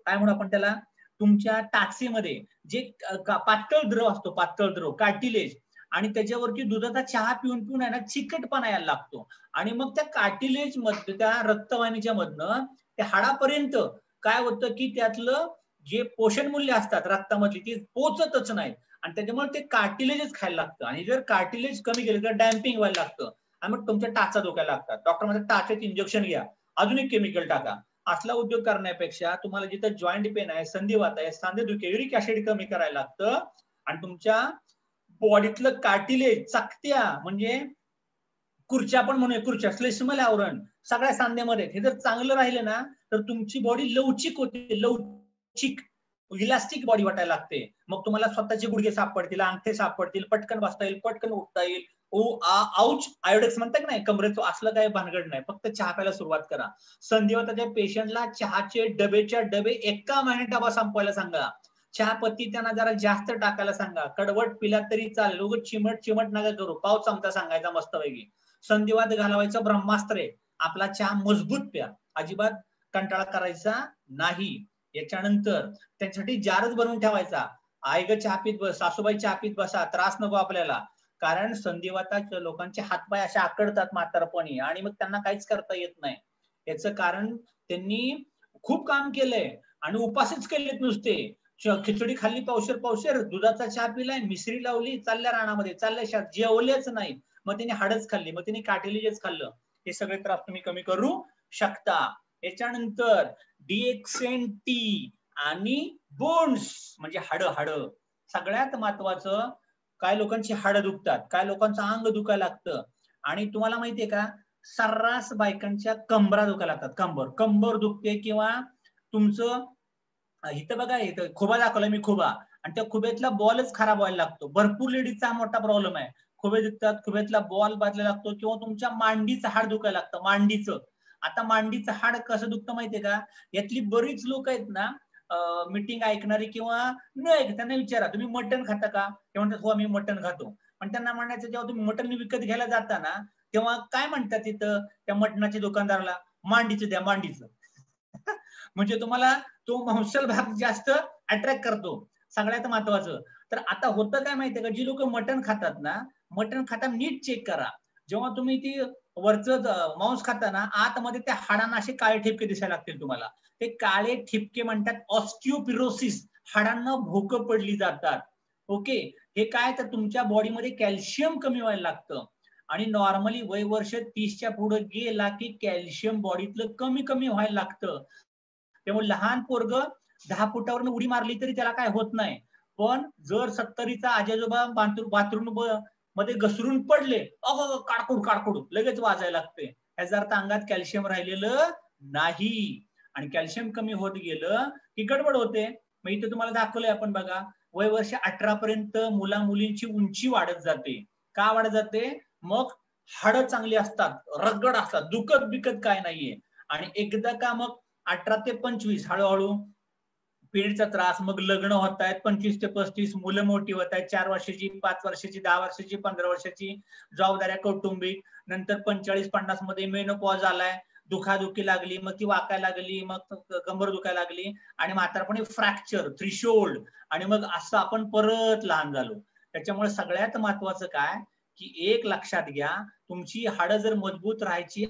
काय म्हणू आपण त्याला, तुमच्या टाचेमध्ये जे पातळ द्रव असतो, पातळ द्रव कार्टिलेज, आणि त्याच्यावरती दुधाचा चहा पिऊन पिऊन आहे ना चिकटपणा यायला लागतो. आणि मग त्या कार्टिलेज मध्ये, त्या रक्तवाहिनीच्या मधनं त्या हाडापर्यंत काय होतं की त्यातलं जे पोषण मूल्य असतात रक्तामधली ती पोचतच नाहीत, आणि त्याच्यामुळे ते कार्टिलेजच खायला लागतं. आणि जर कार्टिलेज कमी केलं तर डॅम्पिंग व्हायला लागतं, आणि मग तुमच्या टाचा दुखायला लागतात. डॉक्टर म्हणतात टाचेत इंजेक्शन घ्या, अजून एक केमिकल टाका. असला उद्योग करण्यापेक्षा तुम्हाला जिथं जॉईंट पेन आहे, संधिवात आहे, सांधेदुखी, युरिक ऍसिड कमी करायला लागतं, आणि तुमच्या बॉडीतलं कार्टिलेज, चकत्या म्हणजे खुर्च्या आपण म्हणूया, खुर्च्या श्लेष्मल आवरण सगळ्या सांध्यामध्ये, हे जर चांगलं राहिलं ना तर तुमची बॉडी लवचिक होते, लवचिक इलास्टिक बॉडी वाटायला लागते. मग तुम्हाला स्वतःचे गुडघे सापडतील, अंगठे सापडतील, पटकन बसता येईल, पटकन उठता येईल. आउच आयोडेक्स म्हणतात नाही कमरेचं, असलं काही भानगड नाही, फक्त चहा प्यायला सुरुवात करा. संधिवाताच्या पेशंटला चहाचे डबेच्या डबे एका महिन्यात डबा संपवायला सांगा. चहापत्ती त्यांना जरा जास्त टाकायला सांगा, कडवट पिला तरी चालेल, उगाच चिमट चिमट नका करू, पाव चमचा सांगायचा मस्तपैकी. संधिवात घालवायचं ब्रह्मास्त्र आहे, आपला चहा मजबूत प्या, अजिबात कंटाळा करायचा नाही. याच्यानंतर त्याच्यासाठी जारच बनवून ठेवायचा, आई ग चहा पीत बस, सासूबाई चहा पीत बसा, त्रास नको आपल्याला. कारण संधिवाताच्या लोकांचे हातपाय असे आकडतात म्हातारपणी, आणि मग त्यांना काहीच करता येत नाही. याचं कारण त्यांनी खूप काम केलंय आणि उपासच केलेत नुसते, खिचडी खाल्ली पावशेर पावशेर, दुधाचा चहा पिलाय, मिसरी लावली, चालल्या रानामध्ये, चालल्या शाळेत, जेवलेच नाही, मग त्यांनी हाडच खाल्ली, मग त्यांनी कार्टिलेजच खाल्लं. हे सगळे त्रास तुम्ही कमी करू शकता. याच्यानंतर DXNT आणि बोन्स म्हणजे हाड, सगळ्यात महत्वाचं. काय लोकांची हाडं दुखतात, काय लोकांचं अंग दुखायला लागतं, आणि तुम्हाला माहितीये का सर्रास बायकांच्या कंबरा दुखायला लागतात, कंबर दुखते, किंवा तुमचं इथं बघा, इथं खुबा दाखवला मी, खुबा, आणि त्या खुब्यातला बॉलच खराब व्हायला लागतो. भरपूर लेडीजचा हा मोठा प्रॉब्लेम आहे, खुबे दुखतात, खुब्यातला बॉल बाजला लागतो, किंवा तुमच्या मांडीचं हाड दुखायला लागतं, मांडीचं. आता मांडीचं हाड कसं दुखतं माहितीये का, यातली बरीच लोक आहेत ना मीटिंग ऐकणारी किंवा न ऐक, त्यांना विचारा तुम्ही मटण खाता का, ते म्हणतात हो मी मटण खातो. पण त्यांना म्हणायचं जेव्हा तुम्ही मटण विकत घ्यायला जाता ना, तेव्हा काय म्हणतात तिथं त्या मटणाच्या दुकानदाराला, मांडीचं द्या, मांडीचं. म्हणजे तुम्हाला तो मांसल भाग जास्त अट्रॅक्ट करतो. सगळ्यात महत्वाचं तर आता होतं काय माहितीये का, जी लोक मटण खातात ना, मटण खाताना नीट चेक करा, जेव्हा तुम्ही ती वरचं मांस खाता ना, आतमध्ये त्या हाडांना असे काळे ठिपके दिसायला लागतील तुम्हाला. ते काळे ठिपके म्हणतात ऑस्टिओपिरोसिस, हाडांना भोकं पडली जातात. ओके, हे काय तर तुमच्या बॉडीमध्ये कॅल्शियम कमी व्हायला लागतं, आणि नॉर्मली वय वर्ष 30च्या पुढे गेला की कॅल्शियम बॉडीतलं कमी कमी व्हायला लागतं. त्यामुळे लहान पोरग 10 फुटावरून उडी मारली तरी त्याला काय होत नाही, पण जर 70चा आजोबा बाथरूम मध्ये घसरून पडले, अगं काडकुड काडकुड लगेच वाजायला लागते, याचा अर्थ अंगात कॅल्शियम राहिलेलं नाही, आणि कॅल्शियम कमी होत गेलं की गडबड होते. मग इथे तुम्हाला दाखवलंय आपण बघा, वय वर्ष 18 पर्यंत मुला मुलींची उंची वाढत जाते. का वाढत जाते, मग हाडं चांगली असतात, रगड असतात, दुखत बिकत काय नाहीये. आणि एकदा का मग 18 ते 25 हळूहळू पिरियडचा त्रास, मग लग्न होत आहेत, 25 ते 35 मुलं मोठी होत आहेत, 4 वर्षाची, 5 वर्षाची, 10 वर्षाची, 15 वर्षाची, जबाबदाऱ्या कौटुंबिक, नंतर 45-50 मध्ये मेनोपॉज आलाय, दुखादुखी लागली, मग ती वाकायला लागली, मग कंबर दुखायला लागली, आणि म्हातारपणी फ्रॅक्चर, थ्रेशोल्ड, आणि मग असं आपण परत लहान झालो. त्याच्यामुळे सगळ्यात महत्वाचं काय की एक लक्षात घ्या, तुमची हाडं जर मजबूत राहायची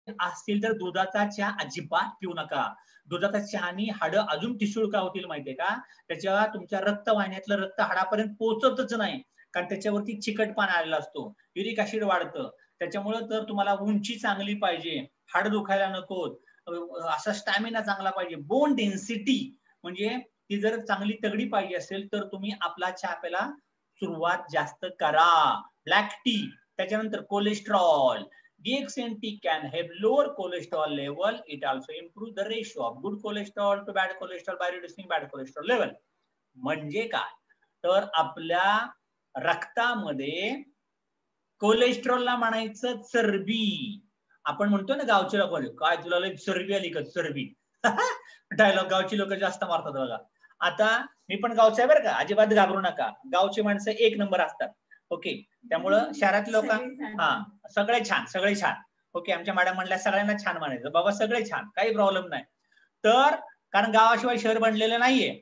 असतील तर दुधाचा चहा अजिबात पिऊ नका. दुधाचा चहानी हाडं अजून ठिसूळ का होतील माहितीये का, त्याच्या तुमच्या रक्तवाहिन्यातलं रक्त हाडापर्यंत पोहोचतच नाही, कारण त्याच्यावरती चिकटपणा आलेला असतो, युरिक ऍसिड वाढतं. त्याच्यामुळे तर तुम्हाला उंची चांगली पाहिजे, हाड दुखायला नको, असा स्टॅमिना चांगला पाहिजे, बोन डेन्सिटी म्हणजे ती जर चांगली तगडी पाहिजे असेल तर तुम्ही आपला चहा प्यायला सुरुवात जास्त करा. ब्लॅक टी, त्याच्यानंतर cholesterol. DXNT can have lower cholesterol level. It also improves the ratio of good cholesterol to bad cholesterol by reducing bad cholesterol level. म्हणजे काय, तर आपल्या रक्तामध्ये कोलेस्ट्रॉलला म्हणायचं चरबी. आपण म्हणतो ना गावचे लोक, काय तुला लय चरबी आली का चरबी. डायलॉग गावची लोक जास्त मारतात बघा. आता मी पण गावचा आहे बरं का, अजिबात घाबरू नका. गावची माणसं एक नंबर असतात. ओके, त्यामुळं शहरातले लोक सगळे छान, सगळे छान. ओके, आमच्या मॅडम म्हणल्या सगळ्यांना छान म्हणायचं. बाबा सगळे छान, काही प्रॉब्लेम नाही. तर कारण गावाशिवाय शहर बनलेलं नाहीये.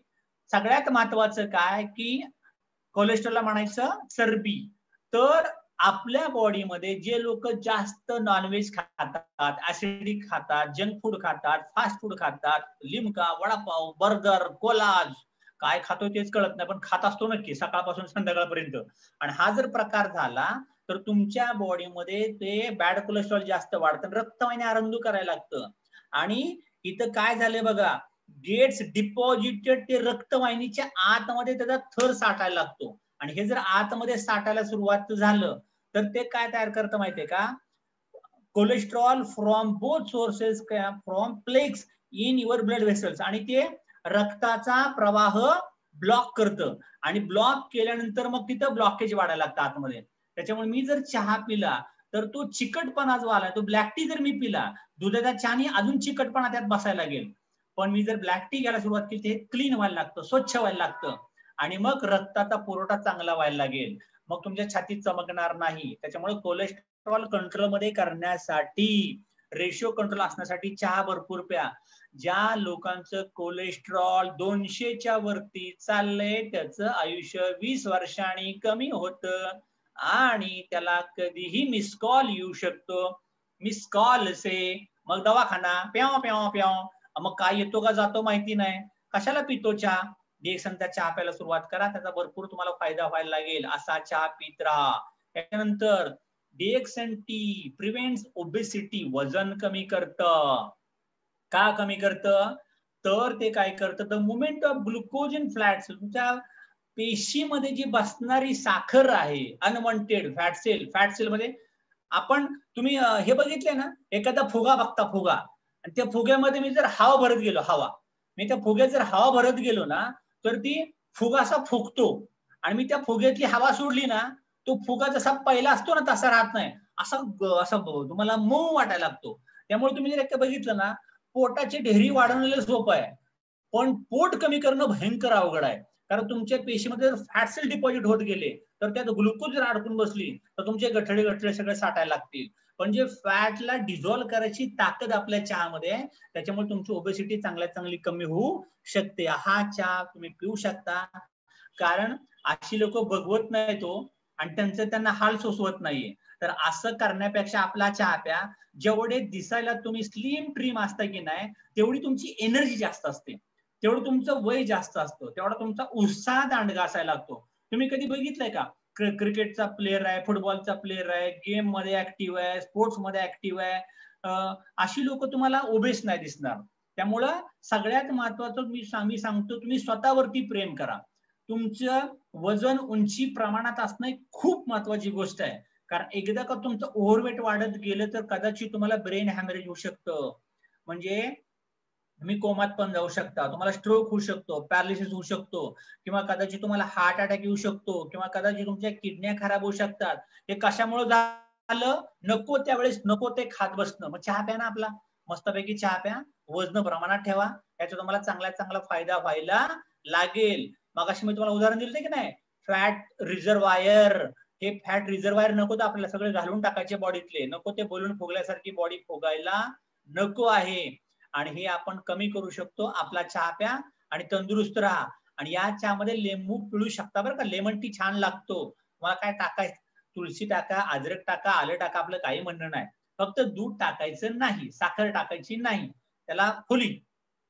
सगळ्यात महत्वाचं काय की कोलेस्ट्रॉलला म्हणायचं चरबी. तर आपल्या बॉडीमध्ये जे लोक जास्त नॉनव्हेज खातात, ऍसिडिक खातात, जंक फूड खातात, फास्ट फूड खातात, लिमका, वडापाव, बर्गर, कोलाज, काय खातो तेच कळत नाही, पण खात असतो नक्की सकाळपासून संध्याकाळपर्यंत. आणि हा जर प्रकार झाला तर तुमच्या बॉडीमध्ये ते बॅड कोलेस्ट्रॉल जास्त वाढतं, रक्तवाहिनी आरंभ करायला लागतं. आणि इथं काय झालंय बघा, गेट्स डिपॉझिटेड ते रक्तवाहिनीच्या आतमध्ये त्याचा थर साठायला लागतो. आणि हे जर आतमध्ये साठायला सुरुवात झालं तर ते काय तयार करतं माहितीये का, cholesterol from both sources, from plaques in your blood vessels, आणि ते रक्ताचा प्रवाह ब्लॉक करतं. आणि ब्लॉक केल्यानंतर मग तिथं ब्लॉकेज वाढायला लागतं आतमध्ये. त्याच्यामुळे मी जर चहा पिला तर तो चिकटपणा जो आला, तो ब्लॅक टी जर मी पिला, दुधाच्या चहाने अजून चिकटपणा त्यात बसायला लागेल. पण मी जर ब्लॅक टी घ्यायला सुरुवात केली, ते क्लीन व्हायला लागतं, स्वच्छ व्हायला लागतं, आणि मग रक्ताचा पुरवठा चांगला व्हायला लागेल. मग तुमच्या छातीत चमकणार नाही. त्याच्यामुळे कोलेस्ट्रॉल कंट्रोलमध्ये करण्यासाठी, रेशो कंट्रोल असण्यासाठी चहा भरपूर प्या. ज्या लोकांचं कोलेस्ट्रॉल 200च्या वरती चाललंय त्याचं आयुष्य 20 वर्षांनी कमी होतं, आणि त्याला कधीही मिस कॉल येऊ शकतो. मिस कॉल से मग दवाखाना प्याव प्याव प्याव, मग काय येतो का जातो माहिती नाही, कशाला पितो चहा. डिएक्सनचा चहा प्यायला सुरुवात करा, त्याचा भरपूर तुम्हाला फायदा व्हायला लागेल. असा चहा पित राहा. त्याच्यानंतर डिएक्सन टी प्रिव्हेंट्स ओबेसिटी, वजन कमी करतं. का कमी करतं, तर ते काय करतं, the movement of glucose in flats, तुमच्या पेशीमध्ये जी बसणारी साखर आहे अनवॉन्टेड फॅट सेल मध्ये, आपण तुम्ही हे बघितले ना, एखादा फुगा बघता, फुगा, आणि त्या फुग्यामध्ये मी जर हवा भरत गेलो, मी त्या फुग्यात जर हवा भरत गेलो ना, तर ती फुगा असा फुगतो, आणि मी त्या फुग्यातली हवा सोडली ना, तो फुगा जसा पहिला असतो ना तसा राहत नाही, असा तुम्हाला मऊ वाटायला लागतो. त्यामुळे तुम्ही जर बघितलं ना, पोटाची ढेरी वाढवलेलं सोपं आहे, पण पोट कमी करणं भयंकर अवघड आहे. कारण तुमच्या पेशीमध्ये फॅट सेल डिपॉझिट होत गेले तर त्यात ग्लुकोज जर अडकून बसली तर तुमचे गठळे सगळे साठायला लागतील. पण जे फॅटला डिझॉल्व्ह करायची ताकद आपल्या चहामध्ये आहे, त्याच्यामुळे तुमची ओबेसिटी चांगल्यात चांगली कमी होऊ शकते. हा चहा तुम्ही पिऊ शकता. कारण अशी लोक बघवत नाही तो, आणि त्यांना हाल सोसवत नाहीये. तर असं करण्यापेक्षा आपला चहा प्या. जेवढे दिसायला तुम्ही स्लिम ट्रिम असता की नाही, तेवढी तुमची एनर्जी जास्त असते, तेवढं तुमचं वय जास्त असतं, तेवढा तुमचा उत्साह दांडगा असायला लागतो. तुम्ही कधी बघितलंय का, क्रिकेटचा प्लेअर आहे, फुटबॉलचा प्लेअर आहे, गेम मध्ये ऍक्टिव्ह आहे, स्पोर्ट्स मध्ये ऍक्टिव्ह आहे, अशी लोक तुम्हाला ओबेस नाही दिसणार. त्यामुळं सगळ्यात महत्वाचं मी सांगतो, तुम्ही स्वतःवरती प्रेम करा. तुमचं वजन उंची प्रमाणात असणं खूप महत्वाची गोष्ट आहे. कारण एकदा का तुमचं ओव्हरवेट वाढत गेलं तर कदाचित तुम्हाला ब्रेन हॅमरेज होऊ शकतं, म्हणजे तुम्ही कोमात पण जाऊ शकता, तुम्हाला स्ट्रोक होऊ शकतो, पॅरालिसिस होऊ शकतो, किंवा कदाचित तुम्हाला हार्ट अटॅक येऊ शकतो, किंवा कदाचित तुमच्या किडन्या खराब होऊ शकतात. हे कशामुळे झालं, नको त्यावेळेस नको ते खात बसणं. मग चहा प्या ना आपला, मस्तपैकी चहा प्या, वजन प्रमाणात ठेवा, याचा तुम्हाला चांगल्यात चांगला फायदा व्हायला लागेल. मगाशी मी तुम्हाला उदाहरण दिलं की नाही, फॅट रिझर्वायर, हे फॅट रिझर्वायर नको तर आपल्याला सगळे घालून टाकायचे बॉडीतले, नको ते बोलून फुगल्यासारखी बॉडी फुगायला नको आहे. आणि हे आपण कमी करू शकतो. आपला चहा प्या आणि तंदुरुस्त राहा. आणि या चहामध्ये लिंबू पिळू शकता बरं का, लेमन टी छान लागतो. मला काय टाकायचं, तुळशी टाका, अद्रक टाका, आलं टाका, आपलं काही म्हणणं नाही, फक्त दूध टाकायचं नाही, साखर टाकायची नाही, त्याला फुली.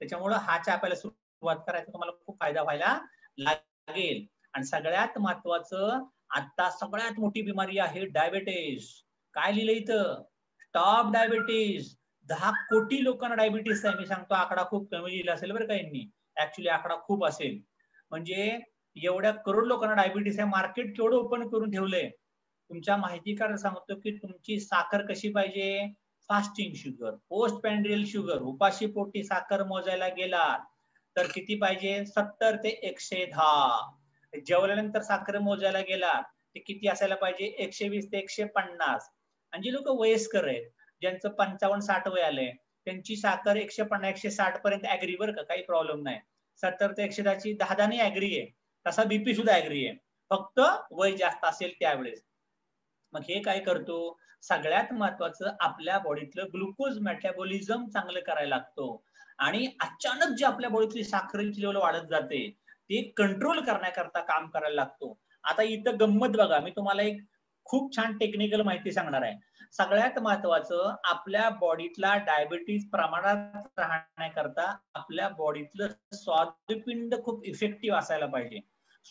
त्याच्यामुळं हा चहा प्यायला सुरुवात करायचा, तुम्हाला खूप फायदा व्हायला लागेल. आणि सगळ्यात महत्वाचं, आता सगळ्यात मोठी बिमारी आहे डायबिटीस. काय लिहिलं इथं, स्टॉप डायबिटीस. 10 कोटी लोकांना डायबिटीस आहे. मी सांगतो आकडा खूप कमी लिहिला असेल बरं का यांनी, ऍक्च्युली आकडा खूप असेल. म्हणजे एवढ्या करोड लोकांना डायबिटीस आहे. मार्केट केवढं ओपन करून ठेवलंय. तुमच्या माहितीकडे सांगतो की तुमची साखर कशी पाहिजे, फास्टिंग शुगर, पोस्ट पॅन्ड्रियल शुगर, उपाशी पोटी साखर मोजायला गेला तर किती पाहिजे, 70 ते 110. जेवल्यानंतर साखर मोजायला गेला ते किती असायला पाहिजे? 120 ते 150. आणि जी लोक वयस्कर आहेत, ज्यांचं 55-60 वय आलंय, त्यांची साखर 150-160 पर्यंत ऍग्री, बरं का, काही प्रॉब्लेम नाही. 70 ते 110 ची 10 ऍग्री आहे. तसा बीपी सुद्धा ऍग्री आहे, फक्त वय जास्त असेल त्यावेळेस. मग हे काय करतो? सगळ्यात महत्वाचं आपल्या बॉडीतलं ग्लुकोज मेटाबॉलिझम चांगलं करायला लागतो. आणि अचानक जी आपल्या बॉडीतली साखरेची लेवल वाढत जाते, ते कंट्रोल करण्याकरता काम करायला लागतो. आता इथं गंमत बघा, मी तुम्हाला एक खूप छान टेक्निकल माहिती सांगणार आहे. सगळ्यात महत्वाचं, आपल्या बॉडीतला डायबिटीज प्रमाणात राहण्याकरता आपल्या बॉडीतलं स्वादुपिंड खूप इफेक्टिव्ह असायला पाहिजे.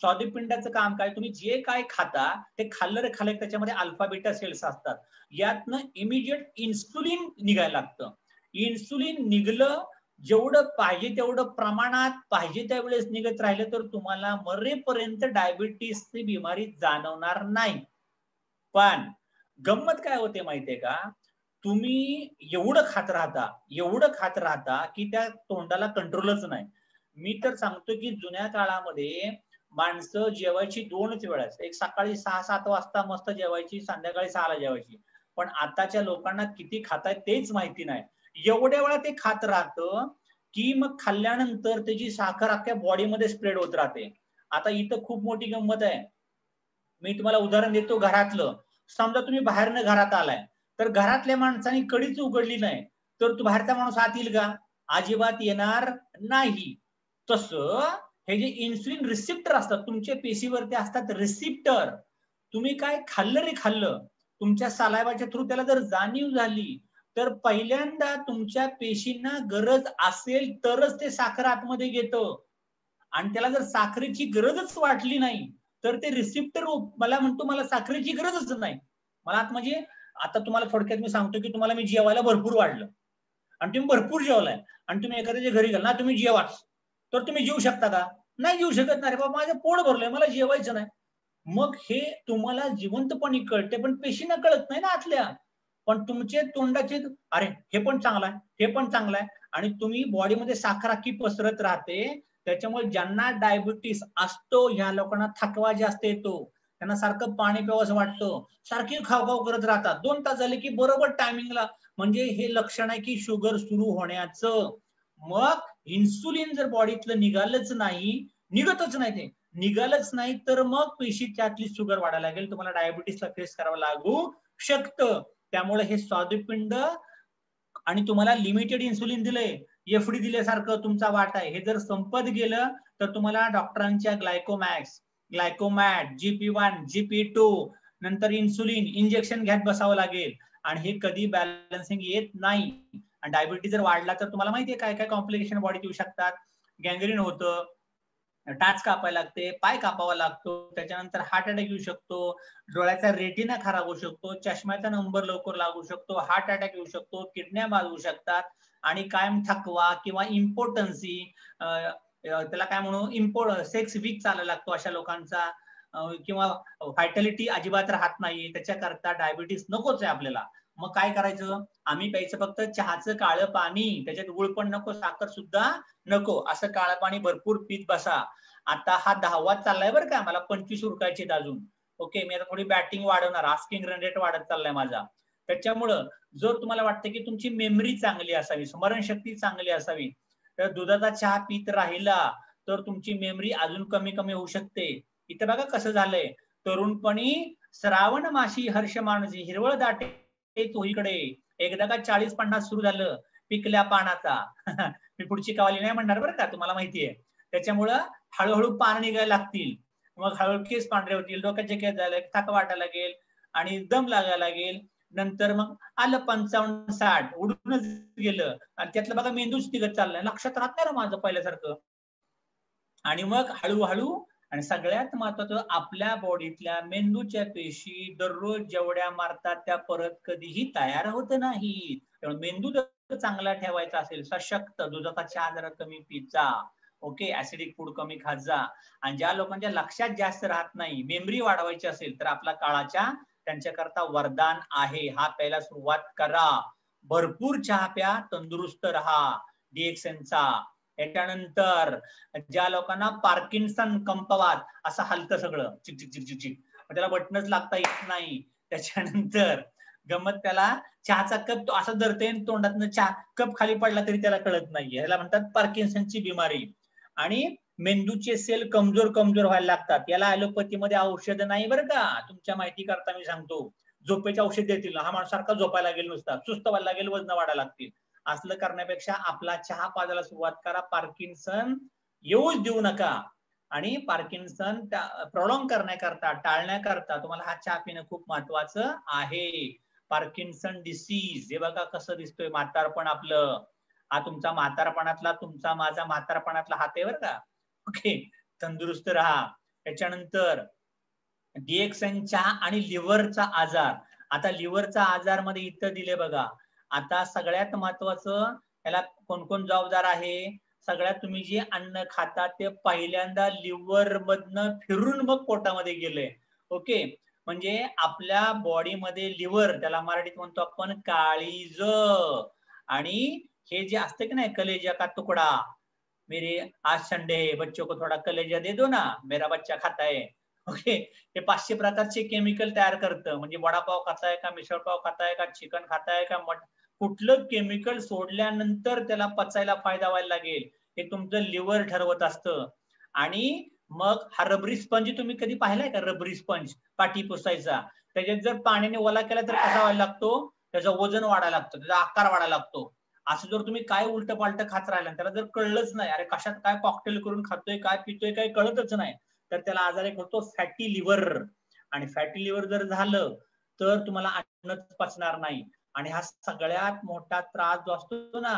स्वादुपिंडाचं काम काय? तुम्ही जे काय खाता ते खाल्लं रे खाल्लं, त्याच्यामध्ये अल्फा बीटा सेल्स असतात. यातनं इमिजिएट इन्सुलिन निघायला लागतं. इन्सुलिन निघलं, जेवढं पाहिजे तेवढं प्रमाणात पाहिजे त्यावेळेस निघत राहिलं तर तुम्हाला मरेपर्यंत डायबिटीसची बिमारी जाणवणार नाही. पण गंमत काय होते माहितीये का? तुम्ही एवढं खात राहता की त्या तोंडाला कंट्रोलच नाही. मी तर सांगतो की जुन्या काळामध्ये माणसं जेवायची 2च वेळेस, एक सकाळी 6-7 वाजता मस्त जेवायची, संध्याकाळी 6ला जेवायची. पण आताच्या लोकांना किती खातायत तेच माहिती नाही. एवढ्या वेळा ते खात राहतं की मग खाल्ल्यानंतर त्याची साखर अख्ख्या बॉडीमध्ये स्प्रेड होत राहते. आता इथं खूप मोठी गंमत आहे. मी तुम्हाला उदाहरण देतो घरातलं. समजा तुम्ही बाहेरनं घरात आलाय, तर घरातल्या माणसाने कढीच उघडली नाही, तर तो बाहेरचा माणूस आत येईल का? अजिबात येणार नाही. तसं हे जे इन्सुलिन रिसेप्टर असतात, तुमच्या पेशीवरती असतात रिसेप्टर. तुम्ही काय खाल्लं रे खाल्लं, तुमच्या सलायवाच्या थ्रू त्याला जर जाणीव झाली, तर पहिल्यांदा तुमच्या पेशींना गरज असेल तरच ते साखर आतमध्ये घेतं. आणि त्याला जर साखरेची गरजच वाटली नाही, तर ते रिसेप्टर मला म्हणतो मला साखरेची गरजच नाही. मला म्हणजे आता तुम्हाला थोडक्यात मी सांगतो की तुम्हाला मी जेवायला भरपूर वाढलं आणि तुम्ही भरपूर जेवलाय आणि तुम्ही एखाद्याच्या घरी गेला ना, तुम्ही जेवाच, तर तुम्ही जेवू शकता का? नाही जेवू शकत नाही. बाबा माझं पोट भरलंय, मला जेवायचं नाही. मग हे तुम्हाला जिवंतपणी कळते, पण पेशींना कळत नाही ना आतल्या. पण तुमचे तोंडाचे अरे हे पण चांगलं आहे, हे पण चांगलं आहे, आणि तुम्ही बॉडीमध्ये साखर अख्खी पसरत राहते. त्याच्यामुळे ज्यांना डायबिटीस असतो ह्या लोकांना थकवा जास्त येतो, त्यांना सारखं पाणी प्यावंसं वाटतं, सारखी खावखाव करत राहतात. 2 तास झाले की बरोबर टायमिंगला, म्हणजे हे लक्षण आहे की शुगर सुरू होण्याचं. मग इन्सुलिन जर बॉडीतलं निघालंच नाही, निघतच नाही, ते निघालंच नाही, तर मग पेशीच्यातली शुगर वाढायला लागेल, तुम्हाला डायबिटीसला फेस करावं लागू शकतं. त्यामुळे हे स्वादुपिंड आणि तुम्हाला लिमिटेड इन्सुलिन दिलंय, एफडी दिल्यासारखं तुमचा वाटा आहे, हे जर संपत गेलं तर तुम्हाला डॉक्टरांच्या ग्लायकोमॅक्स, ग्लायकोमॅट, GP1, GP2 नंतर इन्सुलिन इंजेक्शन घ्यात बसावं लागेल. आणि हे कधी बॅलन्सिंग येत नाही. आणि डायबिटीज जर वाढला तर तुम्हाला माहितीये काय काय कॉम्प्लिकेशन बॉडीत येऊ शकतात. गँग्रीन होतं, टाच कापायला लागते, पाय कापावा लागतो, त्याच्यानंतर हार्ट अटॅक येऊ शकतो, डोळ्याचा रेटिना खराब होऊ शकतो, चष्म्याचा नंबर लवकर लागू शकतो, हार्ट अटॅक येऊ शकतो, किडन्या बाळगू शकतात, आणि कायम थकवा किंवा इम्पोर्टन्सी, त्याला काय म्हणू, सेक्स वीक चालायला लागतो अशा लोकांचा, किंवा व्हायटॅलिटी अजिबात राहत नाही. त्याच्याकरता डायबिटीस नकोच आहे आपल्याला. मग काय करायचं? आम्ही प्यायचं फक्त चहाचं काळं पाणी, त्याच्यात गुळ पण नको, साखर सुद्धा नको, असं काळं पाणी भरपूर पीत बसा. आता हा 10वा चाललाय बरं का, मला 25 उरकायचे अजून. ओके, मी आता थोडी बॅटिंग वाढवणार, आस्किंग रन रेट वाढत चाललाय माझा. त्याच्यामुळं जर तुम्हाला वाटतं की तुमची मेमरी चांगली असावी, स्मरणशक्ती चांगली असावी, तर दुधाचा चहा पीत राहिला तर तुमची मेमरी अजून कमी कमी होऊ शकते. इथे बघा कसं झालंय, तरुणपणी श्रावण माशी हर्ष मानसी, हिरवळ दाटे चोहीकडे, एकदा का 40-50 सुरू झालं पिकल्या पानाचा. मी पुढची कवाली नाही म्हणणार बरं का, तुम्हाला माहितीये. त्याच्यामुळं हळूहळू पान निघायला लागतील, मग हळूहळू केस पांढरे होतील, डोक्याचे केस झाले, थक वाटायला लागेल आणि दम लागायला लागेल. नंतर मग आलं 55-60, उडूनच गेलं, आणि त्यातलं बघा मेंदूच तिघत चाललाय, लक्षात राहत नाही माझं पहिल्यासारखं. आणि मग हळूहळू, आणि सगळ्यात महत्वाचं, आपल्या बॉडीतल्या मेंदूच्या पेशी दररोज जेवढ्या मारतात त्या परत कधीही तयार होत नाही. मेंदू जर चांगला ठेवायचा असेल, सशक्त, दुधाचा चहा जरा कमी पीत जा, ओके, ऍसिडिक फूड कमी खात जा. आणि ज्या लोकांच्या लक्षात जास्त राहत नाही, मेमरी वाढवायची असेल, तर आपला काळाच्या त्यांच्याकरता वरदान आहे, हा प्यायला सुरुवात करा. भरपूर चहा प्या, तंदुरुस्त राहा, DXNचा. त्याच्यानंतर ज्या लोकांना पार्किन्सन, कंपवात, असं हलतं सगळं, चिक चिक चिक चिक चिक, त्याला बटनच लागता येत नाही. त्याच्यानंतर गमत त्याला चहाचा कप तो असं धरते तोंडातनं चहा कप खाली पडला तरी त्याला कळत नाही. ह्याला म्हणतात पार्किन्सनची बिमारी. आणि मेंदूचे सेल कमजोर व्हायला लागतात. याला ॲलोपॅथीमध्ये औषध नाही बरं का, तुमच्या माहिती करता मी सांगतो. झोपेचे औषध देतील, हा माणूस सारखा झोपायला लागेल, नुसता सुस्त व्हायला लागेल, वजन वाढायला लागतील. असलं करण्यापेक्षा आपला चहा पाजायला सुरुवात करा. पार्किन्सन येऊच देऊ नका. आणि पार्किन्सन प्रॉलॉंग करण्याकरता, टाळण्याकरता तुम्हाला हा चहा पिणं खूप महत्वाचं आहे. पार्किन्सन डिसीज हे बघा कसं दिसतोय म्हातारपण आपलं. हा तुमचा म्हातारपणातला, तुमचा माझा म्हातारपणातला हात आहे बरं का. ओके, तंदुरुस्त राहा. त्याच्यानंतर DXN चहा आणि लिव्हरचा आजार. आता लिव्हरचा आजार मध्ये इथं दिले बघा. आता सगळ्यात महत्वाचं याला कोण कोण जबाबदार आहे. सगळ्यात तुम्ही जे अन्न खाता ते पहिल्यांदा लिव्हर मधनं फिरून मग पोटामध्ये गेले. ओके, म्हणजे आपल्या बॉडीमध्ये लिव्हर, त्याला मराठीत म्हणतो आपण काळीज. आणि हे जे असते की नाही, कलेजा का तुकडा, मेरे आज संडे बच्चों को थोडा कलेजा दे दो ना, मेरा बच्चा खाता है. ओके, हे 500 प्रकारचे केमिकल तयार करतं. म्हणजे वडापाव खाताय का, मिसळपाव खाताय का, चिकन खाताय का, कुठलं केमिकल सोडल्यानंतर त्याला पचायला फायदा व्हायला लागेल हे तुमचं लिव्हर ठरवत असतं. आणि मग हा रबरी स्पंज तुम्ही कधी पाहिलाय का, रबरी स्पंज पाठी पुसायचा, त्याच्यात जर पाण्याने ओला केला तर कसा व्हायला लागतो, त्याचं वजन वाढायला लागतं, त्याचा आकार वाढायला लागतो. असं जर तुम्ही काय उलट पालट खात राहिला, त्याला जर कळलंच नाही अरे कशात काय कॉकटेल करून खातोय, काय पितोय, काय कळतच नाही, तर त्याला आजार एक होतो फॅटी लिव्हर. आणि फॅटी लिव्हर जर झालं तर तुम्हाला अन्नच पचणार नाही. आणि हा सगळ्यात मोठा त्रास जो असतो ना,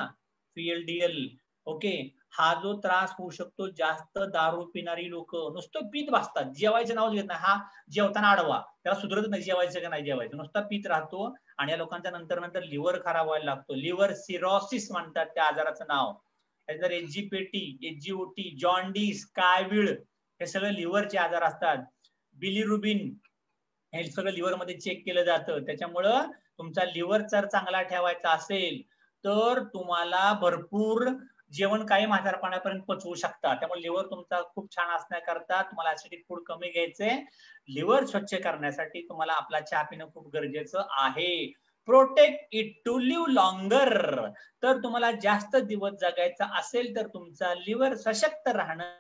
PLDL, ओके, हा जो त्रास होऊ शकतो जास्त दारू पिणारी लोक नुसतं पीत बसतात, जेवायचं नाव घेत नाही. हा जेवताना आडवा, त्याला सुधरत नाही जेवायचं का नाही जेवायचं, नुसता पीत राहतो. आणि या लोकांच्या नंतर लिव्हर खराब व्हायला लागतो. लिव्हर सिरोसिस म्हणतात त्या आजाराचं नाव. त्यानंतर एचजीपीटी, एचजीओटी, जॉन्डिस, कावीळ, हे सगळे लिव्हरचे आजार असतात. बिलिरुबिन हे सगळं लिव्हर मध्ये चेक केलं जातं. त्याच्यामुळं तुमचा लिव्हर जर चांगला ठेवायचा असेल तर तुम्हाला भरपूर जेवण काही म्हातारपणापर्यंत पचवू शकता. त्यामुळे लिव्हर तुमचा खूप छान असण्याकरता तुम्हाला ऍसिडिक फूड कमी घ्यायचे. लिव्हर स्वच्छ करण्यासाठी तुम्हाला आपला चहा पिणं खूप गरजेचं आहे. Protect it to live longer. तर तुम्हाला जास्त दिवस जगायचा असेल तर तुमचा लिव्हर सशक्त राहणं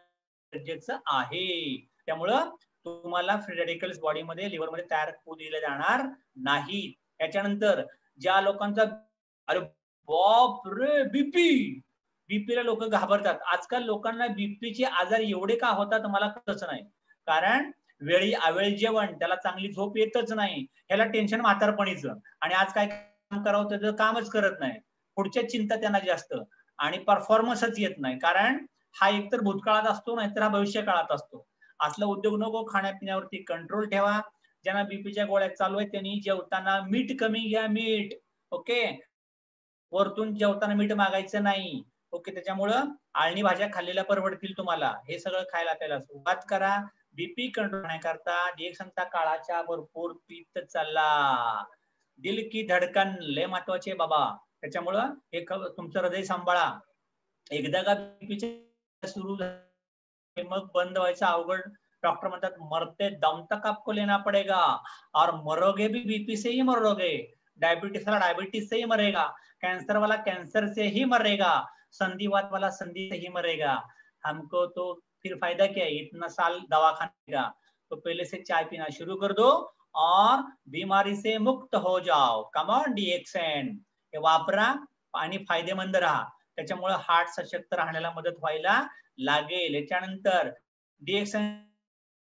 गरजेचं आहे. त्यामुळं तुम्हाला फ्री रेडिकल्स बॉडीमध्ये लिव्हरमध्ये तयार होऊ दिले जाणार नाही. त्याच्यानंतर ज्या लोकांचा अरे बाप रे बीपीला लोक घाबरतात. आजकाल लोकांना बीपीचे आजार एवढे का होतात मला कळतच नाही. कारण वेळी अवेळी जेवण, त्याला चांगली झोप येतच नाही, ह्याला टेन्शन म्हातारपणीचं. आणि आज काय काम करावं त्याचं कामच करत नाही, पुढच्या चिंता त्यांना जास्त, आणि परफॉर्मन्सच येत नाही. कारण हा एकतर भूतकाळात असतो नाहीतर हा भविष्य काळात असतो. असला उद्योग नको. खाण्यापिण्यावरती कंट्रोल ठेवा. ज्यांना बीपीच्या गोळ्या चालू आहेत त्यांनी जेवताना मीठ कमी घ्या, मीठ. ओके, वरतून जेवताना मीठ मागायचं नाही. ओके, त्याच्यामुळं आळणी भाज्या खाल्लेल्या परवडतील तुम्हाला. हे सगळं खायला प्यायला सुरुवात करा. बीपी कंट्रोल करण्याकरता DXNचा काळाच्या भरपूर पीत चालला. दिल की धडकन लय महत्वाचे बाबा. त्याच्यामुळं हे तुमचं हृदय सांभाळा. एकदा का बीपीचे सुरू मग बंद व्हायचं अवघड. डॉक्टर म्हणतात मरते दम तक आपको लेना पड़ेगा और मरोगे भी बीपी से ही मरोगे. डायबिटीज वाला डायबिटीज से ही मरेगा, कैंसर वाला कैंसर से ही मरेगा, संधिवात वाला संधि से ही मरेगा. हमको तो फिर फायदा क्या है इतना साल दवा खाने का. तो पहले से चाय पीना शुरू कर दो और बीमारी से मुक्त हो जाओ. कम ऑन DXN हे वापरा आणि फायदेमंद राहा. त्याच्यामुळे हार्ट सशक्त राहण्याला मदत व्हायला लागेल. याच्यानंतर DXN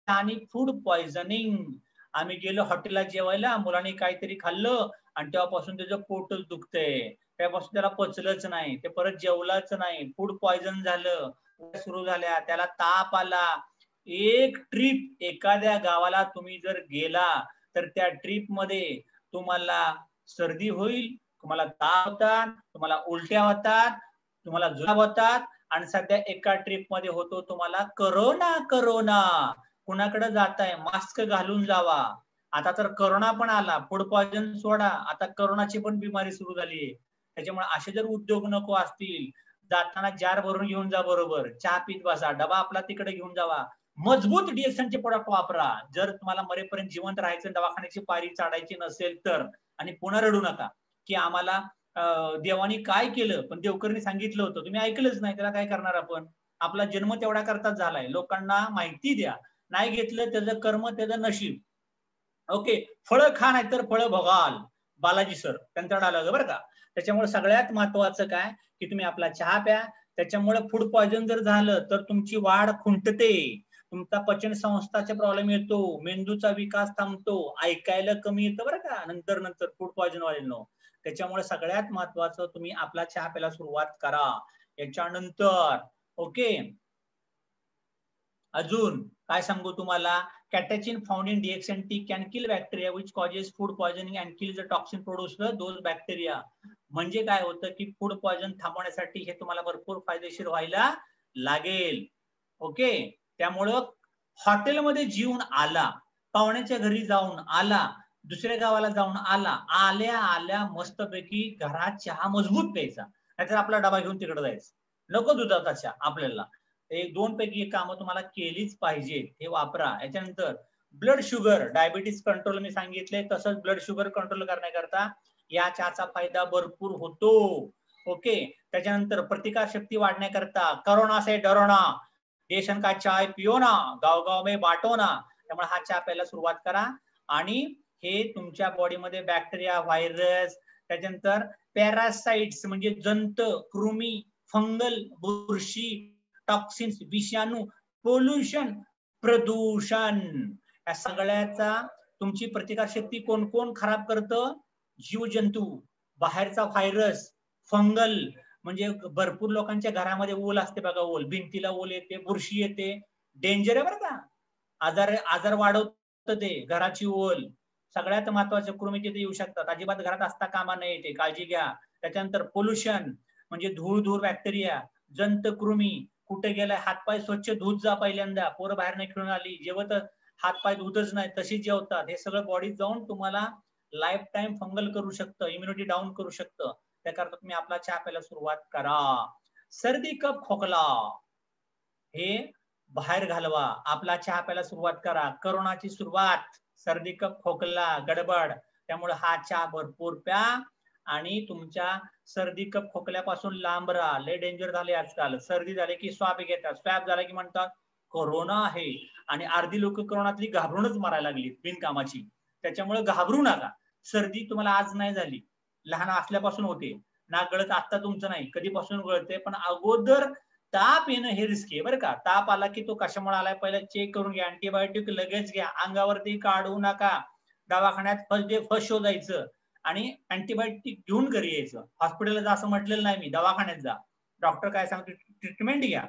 आणि फूड पॉइझनिंग. आम्ही गेलो हॉटेलला जेवायला, मुलांनी काहीतरी खाल्लं आणि तेव्हापासून त्याचं पोटच दुखतंय, तेव्हापासून त्याला पचलंच नाही, ते परत जेवलाच नाही, फूड पॉइझन झालं, सुरू झाल्या, त्याला ताप आला. एक ट्रिप एखाद्या गावाला तुम्ही जर गेला तर त्या ट्रिप मध्ये तुम्हाला सर्दी होईल, तुम्हाला ताप होतात, तुम्हाला उलट्या होतात, तुम्हाला जुलाब होतात, आणि सध्या एका ट्रिप मध्ये होतो तुम्हाला करोना. कुणाकडे जाताय मास्क घालून जावा. आता तर करोना पण आला, फूड पॉइझन सोडा, आता करोनाची पण बिमारी सुरू झाली. त्याच्यामुळे असे जर उद्योग नको असतील, जाताना जार भरून घेऊन जा, बरोबर चहा पीत बसा, डबा आपला तिकडे घेऊन जावा. मजबूत डीएक्सनचे प्रोडक्ट वापरा. जर तुम्हाला मरेपर्यंत जिवंत राहायचं, दवाखान्याची पायरी चढायची नसेल तर. आणि पुन्हा रडू नका की आम्हाला देवानी काय केलं, पण देवकरनी सांगितलं होतं, तुम्ही ऐकलंच नाही, त्याला काय करणार आपण. आपला जन्म तेवढा करताच झालाय. लोकांना माहिती द्या, नाही घेतलं त्याचं कर्म, त्याचं नशीब. ओके, फळं खा नाही तर फळं भोगाल, बालाजी सर त्यांचा डायलॉग बरं का. त्याच्यामुळे सगळ्यात महत्वाचं काय की तुम्ही आपला चहा प्या. त्याच्यामुळे फूड पॉयझन जर झालं तर तुमची वाढ खुंटते, तुमचा पचन संस्थाचा प्रॉब्लेम येतो, मेंदूचा विकास थांबतो, ऐकायला कमी येतं बरं का नंतर फूड पॉयझन वाढलं. त्याच्यामुळे सगळ्यात महत्वाचं तुम्ही आपला चहा प्यायला सुरुवात करा. याच्यानंतर ओके, अजून काय सांगू तुम्हाला, catechin found in DXN tea can kill bacteria which causes food poisoning and kill the toxin produced those bacteria. म्हणजे काय होतं की फूड पॉयझन थांबवण्यासाठी हे तुम्हाला भरपूर फायदेशीर व्हायला लागेल. ओके, त्यामुळं हॉटेलमध्ये जेवून आला, पाहुण्याच्या घरी जाऊन आला, दुसऱ्या गावाला जाऊन आला, आल्या आल्या मस्तपैकी घरात चहा मजबूत प्यायचा, नाहीतर आपला डबा घेऊन तिकडे जायचं. नको दुधाचा चहा आपल्याला. एक दोन पैकी एक कामं तुम्हाला केलीच पाहिजे, हे वापरा. याच्यानंतर ब्लड शुगर, डायबिटीस कंट्रोल मी सांगितले, तसंच ब्लड शुगर कंट्रोल करण्याकरता या चहाचा फायदा भरपूर होतो. ओके, त्याच्यानंतर प्रतिकार शक्ती वाढण्याकरता कोरोना से डरो ना, देशन का चाय पिओ ना, गाव में बाटो ना. त्यामुळे हा चहा प्यायला सुरुवात करा. आणि हे तुमच्या बॉडीमध्ये बॅक्टेरिया, व्हायरस, त्याच्यानंतर पॅरासाइट्स म्हणजे जंत, कृमी, फंगल, बुरशी, टॉक्सिन्स, विषाणू, पोल्युशन, प्रदूषण, या सगळ्याचा तुमची प्रतिकारशक्ती कोण कोण खराब करतं, जीवजंतू, बाहेरचा व्हायरस, फंगल, म्हणजे भरपूर लोकांच्या घरामध्ये ओल असते बघा, ओल, भिंतीला ओल येते, बुरशी येते, डेंजर आहे बरं का. आजार वाढवतं ते घराची ओल. सगळ्यात महत्वाचं कृमी तिथे येऊ शकतात, अजिबात घरात असता कामा नये, ते काळजी घ्या. त्याच्यानंतर पोल्युशन म्हणजे धूळ, बॅक्टेरिया, जंत, कृमी, कुठे गेलाय, हातपाय स्वच्छ धुत जा पहिल्यांदा. पोरं बाहेर नाही खेळून आली, जेवत हातपाय धुतच नाही, तशीच जेवतात, हे सगळं बॉडीत जाऊन तुम्हाला लाईफ टाइम फंगल करू शकतं, इम्युनिटी डाऊन करू शकतं. त्याकरता तुम्ही आपला चहा प्यायला सुरुवात करा. सर्दी, कफ, खोकला हे बाहेर घालवा, आपला चहा प्यायला सुरुवात करा. कोरोनाची सुरुवात, सर्दी, कफ, खोकला, गडबड, त्यामुळे हा चहा भरपूर प्या आणि तुमच्या सर्दी, कफ, खोकल्यापासून लांब राहा. लय डेंजर झाले आजकाल. सर्दी झाली की स्वाब घेतात, स्वॅब झाला की म्हणतात कोरोना आहे, आणि अर्धी लोक कोरोनातली घाबरूनच मरायला लागली बिनकामाची. त्याच्यामुळे घाबरू नका. सर्दी तुम्हाला आज नाही झाली, लहान असल्यापासून होते. नाक गळत आता तुमचं नाही, कधीपासून गळते, पण अगोदर ताप येणं हे रिस्की आहे बरं का. ताप आला की तो कशामुळे आलाय पहिला चेक करून घ्या, अँटीबायोटिक लगेच घ्या, अंगावरती काढू नका. दवाखान्यात फर्स्ट डे फर्स्ट शो जायचं आणि अँटीबायोटिक घेऊन घरी यायचं. हॉस्पिटलला जा असं म्हटलेलं नाही मी, दवाखान्यात जा, डॉक्टर काय सांगतो ट्रीटमेंट घ्या.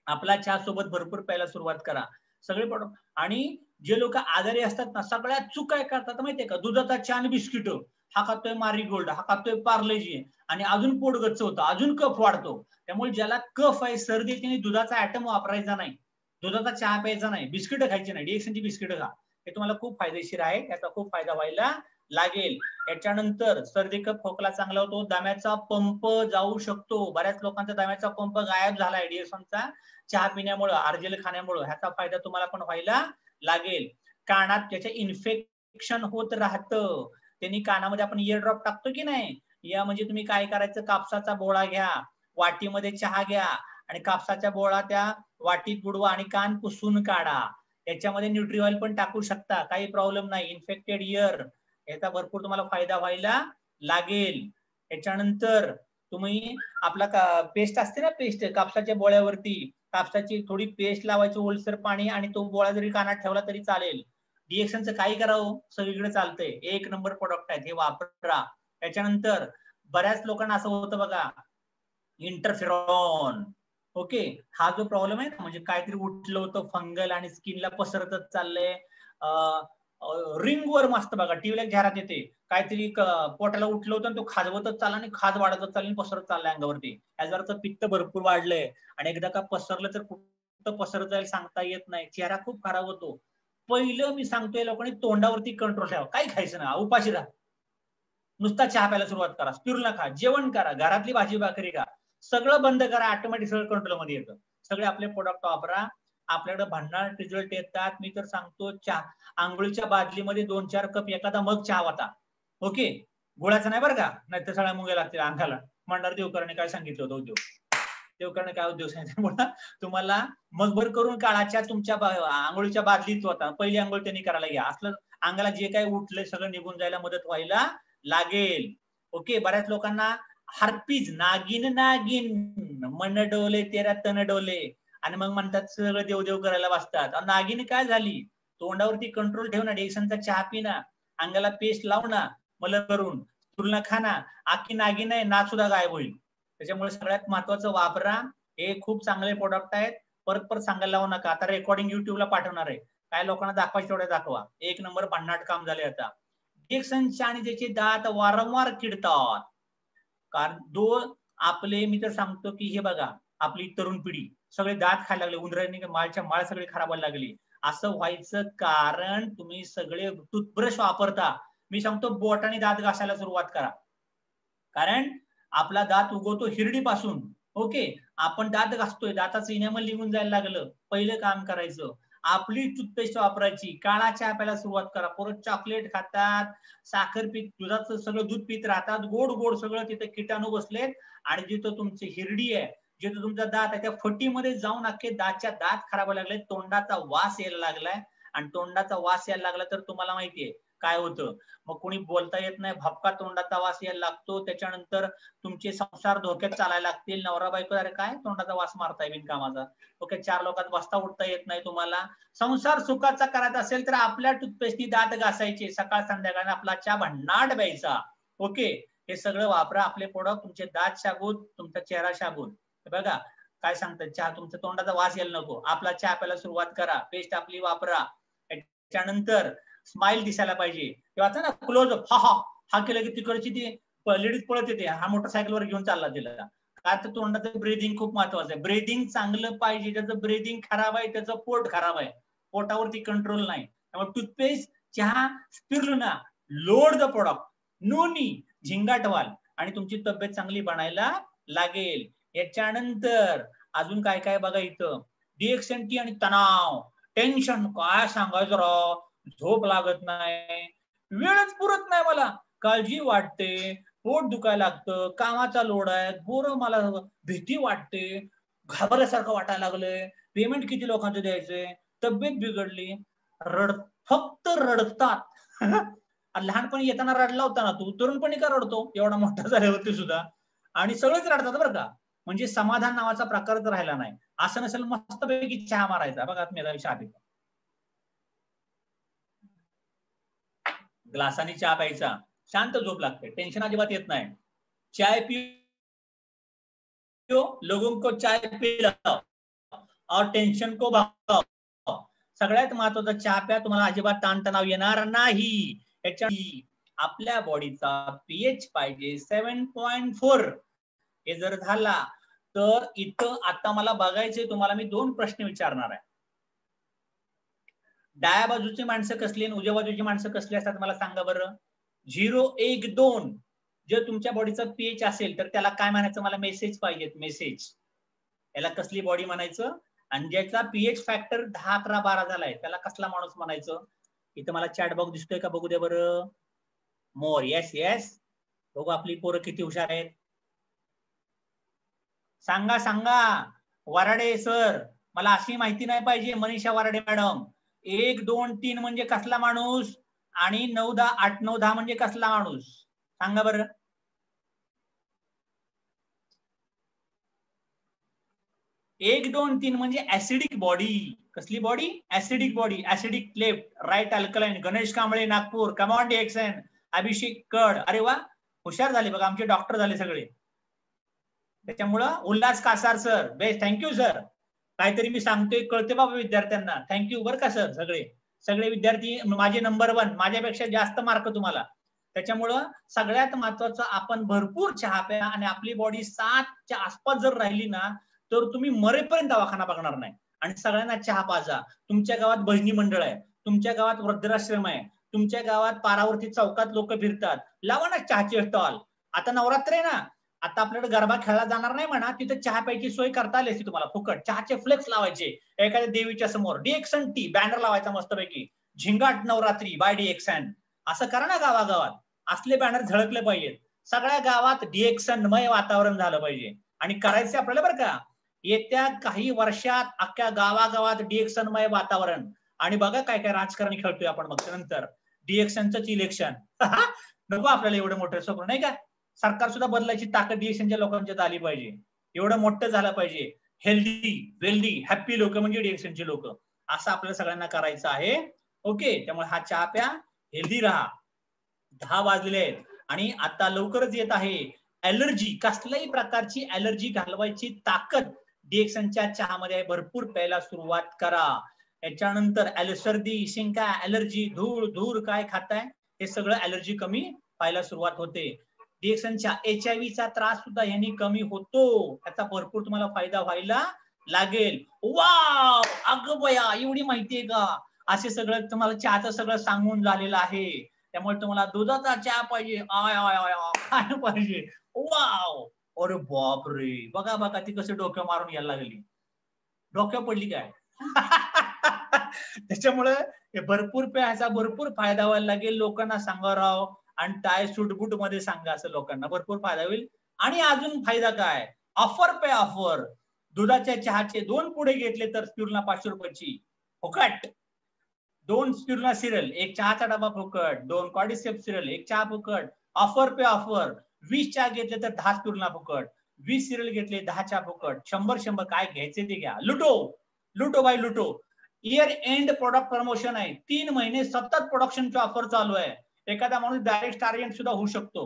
आपला चहा सोबत भरपूर प्यायला सुरुवात करा. सगळे प्रोडक्ट. आणि जे लोक आजारी असतात ना, सगळ्यात चूक काय करतात माहितीये का, दुधाचा चहा आणि बिस्किट, हा खातोय मारीगोल्ड, हा खातोय पार्लेजी, आणि अजून पोट गच्च होतं, अजून कफ वाढतो. त्यामुळे ज्याला कफ आहे, सर्दी, त्याने दुधाचा ऍटम वापरायचा नाही, दुधाचा चहा प्यायचा नाही, बिस्किट खायची नाही, डीएक्सनची बिस्किट खा, हे तुम्हाला खूप फायदेशीर आहे, त्याचा खूप फायदा व्हायला लागेल. याच्यानंतर सर्दी, कफ, खोकला चांगला होतो, दम्याचा पंप जाऊ शकतो. बऱ्याच लोकांचा दम्याचा पंप गायब झालाय डीएक्सनचा चहा पिण्यामुळे, आर्जेल खाण्यामुळे, ह्याचा फायदा तुम्हाला पण व्हायला लागेल. कानात त्याचे इन्फेक्शन होत राहतं, त्यांनी कानामध्ये आपण इयर ड्रॉप टाकतो की नाही, या म्हणजे तुम्ही काय करायचं, कापसाचा बोळा घ्या, वाटीमध्ये चहा घ्या आणि कापसाच्या बोळा त्या वाटीत बुडवा आणि कान पुसून काढा. याच्यामध्ये न्यूट्री ऑइल पण टाकू शकता, काही प्रॉब्लेम नाही. इन्फेक्टेड इयर, याचा भरपूर तुम्हाला फायदा व्हायला लागेल. याच्यानंतर तुम्ही आपला पेस्ट असते ना, पेस्ट कापसाच्या बोळ्यावरती, कापसाची थोडी पेस्ट लावायची, ओलसर पाणी, आणि तो बोळा जरी कानात ठेवला तरी चालेल. डीएक्सनचं काही करावं, सगळीकडे चालतंय, एक नंबर प्रोडक्ट आहे, हे वापरा. त्याच्यानंतर बऱ्याच लोकांना असं होतं बघा, इंटरफेरॉन. ओके, हा जो प्रॉब्लेम आहे ना, म्हणजे काहीतरी उठलं होतं फंगल आणि स्किनला पसरतच चाललंय. रिंगवर मस्त बघा, टीव्हीला जाहिरात येते, काहीतरी पोटाला उठलं होतं, तो खाजवतच चालला आणि खाज वाढतच चालली, पसरत चाललंय अंगावरती. याचा पित्त भरपूर वाढलंय, आणि एकदा का पसरलं तर कुठं पसरत जाईल सांगता येत नाही, चेहरा खूप खराब होतो. पहिलं मी सांगतोय लोकांनी तोंडावरती कंट्रोल ठेवा, काही खायचं ना, उपाशी राहा, नुसता चहा प्यायला सुरुवात करा, स्पिरुल खा, जेवण करा, घरातली भाजी भाकरी खा, सगळं बंद करा, ऑटोमॅटिक सगळं कंट्रोलमध्ये येतं. सगळे आपले प्रोडक्ट वापरा आपल्याकडे भन्नाट रिझल्ट येतात. मी तर सांगतो चहा आंघोळीच्या बादलीमध्ये 2-4 कप एखादा मग चहा होता. ओके, गुळाचा नाही बरं का, नाही तर सगळ्या मुंग्या लागतील अंगाला. म्हणणार देवकरने काय सांगितलं होतं उद्योग, देवकरने काय उद्योग सांगितलं तुम्हाला मगभर करून काळाच्या तुमच्या आंघोळीच्या बादलीत होता. पहिली आंघोळ त्यांनी करायला घ्या. असलं अंगाला जे काही उठलंय सगळं निघून जायला मदत व्हायला लागेल. ओके, बऱ्याच लोकांना हार्पीज नागिन नागिन मन डोले तेरा तन डोले आणि मग म्हणतात सगळं देवदेव करायला बसतात. नागिन काय झाली, तोंडावरती कंट्रोल ठेव ना, डेक्सनचा चहा पी ना, अंगाला पेस्ट लाव ना, मलम करून तुलना खा ना, आखी नागिन आहे नाक सुद्धा गायब होईल. त्याच्यामुळे सगळ्यात महत्वाचं वापरा. हे खूप चांगले प्रोडक्ट आहेत. परत परत सांगायला लावू नका. आता रेकॉर्डिंग युट्यूबला पाठवणार आहे. काय लोकांना दाखवायचे तेवढे दाखवा. एक नंबर भन्नाट काम झाले आता. डेक्सनचे आणि त्याचे दात वारंवार किडतात. कारण आपले मी तर सांगतो की हे बघा आपली तरुण पिढी सगळे दात खायला लागले, उंदरांनी माळच्या माळ सगळी खराब व्हायला लागली. असं व्हायचं कारण तुम्ही सगळे टूथब्रश वापरता. मी सांगतो बोटाने दात घासायला सुरुवात करा. कारण आपला दात उगवतो हिरडीपासून. ओके, आपण दात घासतोय, दाताचं इन्यामल निघून जायला लागलं. पहिलं काम करायचं आपली टूथपेस्ट वापरायची. काळा चहा प्यायला सुरुवात करा. परत चॉकलेट खातात, साखर पीत, दुधाचं सगळं दूध पीत राहतात, गोड गोड सगळं तिथे किटाणू बसलेत. आणि जिथं तुमची हिरडी आहे, जिथं तुमचा दात आहे, त्या फटीमध्ये जाऊन अख्खे दात खराब व्हायला लागले. तोंडाचा वास यायला लागलाय आणि तोंडाचा वास यायला लागला तर तुम्हाला माहितीये काय होतं, मग कोणी बोलता येत नाही, भपका तोंडाचा वास यायला लागतो. त्याच्यानंतर तुमचे संसार धोक्यात चालायला लागतील. नवरा बायको अरे काय तोंडाचा वास मारताय बिनकामाचा. ओके, 4 लोकांत बसता उठता येत नाही तुम्हाला. संसार सुखाचा करायचा असेल तर आपल्या टूथपेस्टनी दात घासायचे सकाळ संध्याकाळ, आपला चहा भन्नाट प्यायचा. ओके, हे सगळं वापरा. आपले प्रोडक्ट तुमचे दात शाबूत, तुमचा चेहरा शाबूत. बघा काय सांगतात, चहा तुमच्या तोंडाचा वास यायला नको, आपला चहा प्यायला सुरुवात करा, पेस्ट आपली वापरा. त्याच्यानंतर स्माइल दिसायला पाहिजे. तेव्हा ना क्लोज हा हा हा केलं की तिकडची ती लेडीज पळत येते, हा मोटरसायकलवर घेऊन चालला तिला. का तर तोंडाचं ब्रीदिंग खूप महत्वाचं आहे. ब्रीदिंग चांगलं पाहिजे. ज्याचं ब्रीदिंग खराब आहे त्याचं पोट खराब आहे, पोटावरती कंट्रोल नाही. त्यामुळे टूथपेस्ट, चहा, स्पिरुलिना, लोड द प्रोडक्ट, नोनी, झिंगाटवाल आणि तुमची तब्येत चांगली बनायला लागेल. याच्यानंतर अजून काय काय बघा इथं, डीएक्सएनटी आणि तणाव, टेन्शन काय सांगायचं राव, झोप लागत नाही, वेळच पुरत नाही मला, काळजी वाटते, पोट दुखायला लागतं, कामाचा लोड आहे, पोरं मला भीती वाटते, घाबरल्यासारखं वाटायला लागलंय, पेमेंट किती लोकांचं द्यायचंय, तब्येत बिघडली, फक्त रडतात. लहानपणी येताना रडला होता ना तू, तरुणपणी का रडतो एवढा मोठा झाल्यावरती सुद्धा? आणि सगळेच रडतात बरं का. म्हणजे समाधान नावाचा प्रकारच राहिला नाही. असं नसेल मस्तपैकी चहा मारायचा. बघा मी चहा पितो, ग्लासाने चहा प्यायचा, शांत झोप लागते, टेन्शन अजिबात येत नाही. चाय पियो, लोगों को चाय पिलाओ और टेन्शन को भगाओ. सगळ्यात महत्वाचा चहा प्या, तुम्हाला अजिबात ताणतणाव येणार नाही. आपल्या बॉडीचा पीएच पाहिजे 7.4. हे जर झाला तर इथं आता मला बघायचे, तुम्हाला मी 2 प्रश्न विचारणार आहे. डाव्या बाजूची माणसं कसली आणि उजव्या बाजूची माणसं कसली असतात मला सांगा बरं. 0, 1, 2 जर तुमच्या बॉडीचा पीएच असेल तर त्याला काय म्हणायचं, मला मेसेज पाहिजेत, मेसेज. याला कसली बॉडी म्हणायचं? आणि ज्याचा पीएच फॅक्टर 10, 11, 12 झालाय त्याला कसला माणूस म्हणायचं? इथं मला चॅट बॉक्स दिसतोय का, बघू दे बरं. मोर, येस येस. बघू आपली पोरं किती हुशार आहेत. सांगा सांगा. वराडे सर, मला अशी माहिती नाही पाहिजे. मनीषा वराडे मॅडम, 1, 2, 3 म्हणजे कसला माणूस आणि 9, 10, 8, 9, 10 म्हणजे कसला माणूस? सांगा बरं. 1, 2, 3 म्हणजे ऍसिडिक बॉडी. कसली body? Acidic body. Acidic left, right alkaline. Ganesh Kamble Nagpur, come on DXN. Abhishek Kad, अरे वा, हुशार झाले बघा, आमचे डॉक्टर झाले सगळे. त्याच्यामुळं Ulhas Kasar sir, best, thank you sir. काहीतरी मी सांगतोय कळते बाबा विद्यार्थ्यांना. थँक्यू बरं का सर. सगळे विद्यार्थी माझे नंबर 1, माझ्यापेक्षा जास्त मार्क तुम्हाला. त्याच्यामुळं सगळ्यात महत्वाचं, आपण भरपूर चहा प्या आणि आपली बॉडी 7च्या आसपास जर राहिली ना तर तुम्ही मरेपर्यंत दवाखाना बघणार नाही. आणि सगळ्यांना चहा पाजा. तुमच्या गावात भजनी मंडळ आहे, तुमच्या गावात वृद्धाश्रम आहे, तुमच्या गावात पारावरती चौकात लोक फिरतात, लावा ना चहाचे स्टॉल. आता नवरात्र आहे ना, आता आपल्याकडे गरबा खेळला जाणार नाही म्हणा, तिथे चहा प्यायची सोय करता आली असती तुम्हाला फुकट. चहाचे फ्लेक्स लावायचे एखाद्या देवीच्या समोर, DXN टी बॅनर लावायचा मस्तपैकी, झिंगाट नवरात्री बाय DXN, असं करा ना गावागावात. असले बॅनर झळकले पाहिजेत. सगळ्या गावात DXN मय वातावरण झालं पाहिजे. आणि करायचे आपल्याला बरं का, येत्या काही वर्षात अख्ख्या गावागावात DXN मय वातावरण. आणि बघा काय काय राजकारण खेळतोय आपण मग नंतर, DXNच इलेक्शन. नको आपल्याला एवढं मोठं स्वप्न नाही का. सरकार सुद्धा बदलायची ताकद DXNच्या लोकांच्यात आली पाहिजे. एवढं मोठं झालं पाहिजे. हेल्दी वेल्दी हॅप्पी लोक म्हणजे DXNची लोक, असं आपल्याला सगळ्यांना करायचं आहे. ओके, त्यामुळे हा चहा प्या, हेल्दी राहा. 10 वाजलेले आहेत आणि आता लवकरच येत आहे ॲलर्जी. कसल्याही प्रकारची ॲलर्जी घालवायची ताकद DXNच्या चहामध्ये भरपूर प्यायला सुरुवात करा. याच्यानंतर सर्दी, शिंका, ॲलर्जी, धूळ धूर काय खाताय हे सगळं ॲलर्जी कमी व्हायला सुरुवात होते. DXNच्या HIV चा त्रास सुद्धा यांनी कमी होतो. त्याचा भरपूर तुम्हाला फायदा व्हायला लागेल. वाव, अगं बया, एवढी माहिती आहे का. असे सगळं तुम्हाला चहाचं सगळं सांगून झालेलं आहे. त्यामुळे तुम्हाला दुधाचा चहा पाहिजे, आय आय आय काय पाहिजे. वाव, अरे बाप रे, बघा बघा ती कसं डोक्या मारून यायला लागली. डोक्या पडली काय. त्याच्यामुळे भरपूर प्यायचा भरपूर फायदा व्हायला लागेल. लोकांना सांगा राव, आणि टाय सूटबूट मध्ये सांगा, असं लोकांना भरपूर फायदा होईल. आणि अजून फायदा काय, ऑफर पे ऑफर. दुधाच्या चहाचे 2 पुढे घेतले तर स्पिरुलिना 500 रुपयाची फुकट. 2 स्पिरुलिना सिरियल, 1 चहाचा डबा फुकट, 2 कॉर्डिसेप सिरियल, 1 चहा फुकट. ऑफर पे ऑफर. 20 चहा घेतले तर 10 स्पिरुलिना फुकट, 20 सिरियल घेतले 10 चहा फुकट. 100 काय घ्यायचे ते घ्या. लुटो लुटो बाय लुटो. इयर एंड प्रोडक्ट प्रमोशन आहे. 3 महिने सतत प्रोडक्शनची ऑफर चालू आहे. एखादा माणूस डायरेक्ट स्टार एजंट सुद्धा होऊ शकतो.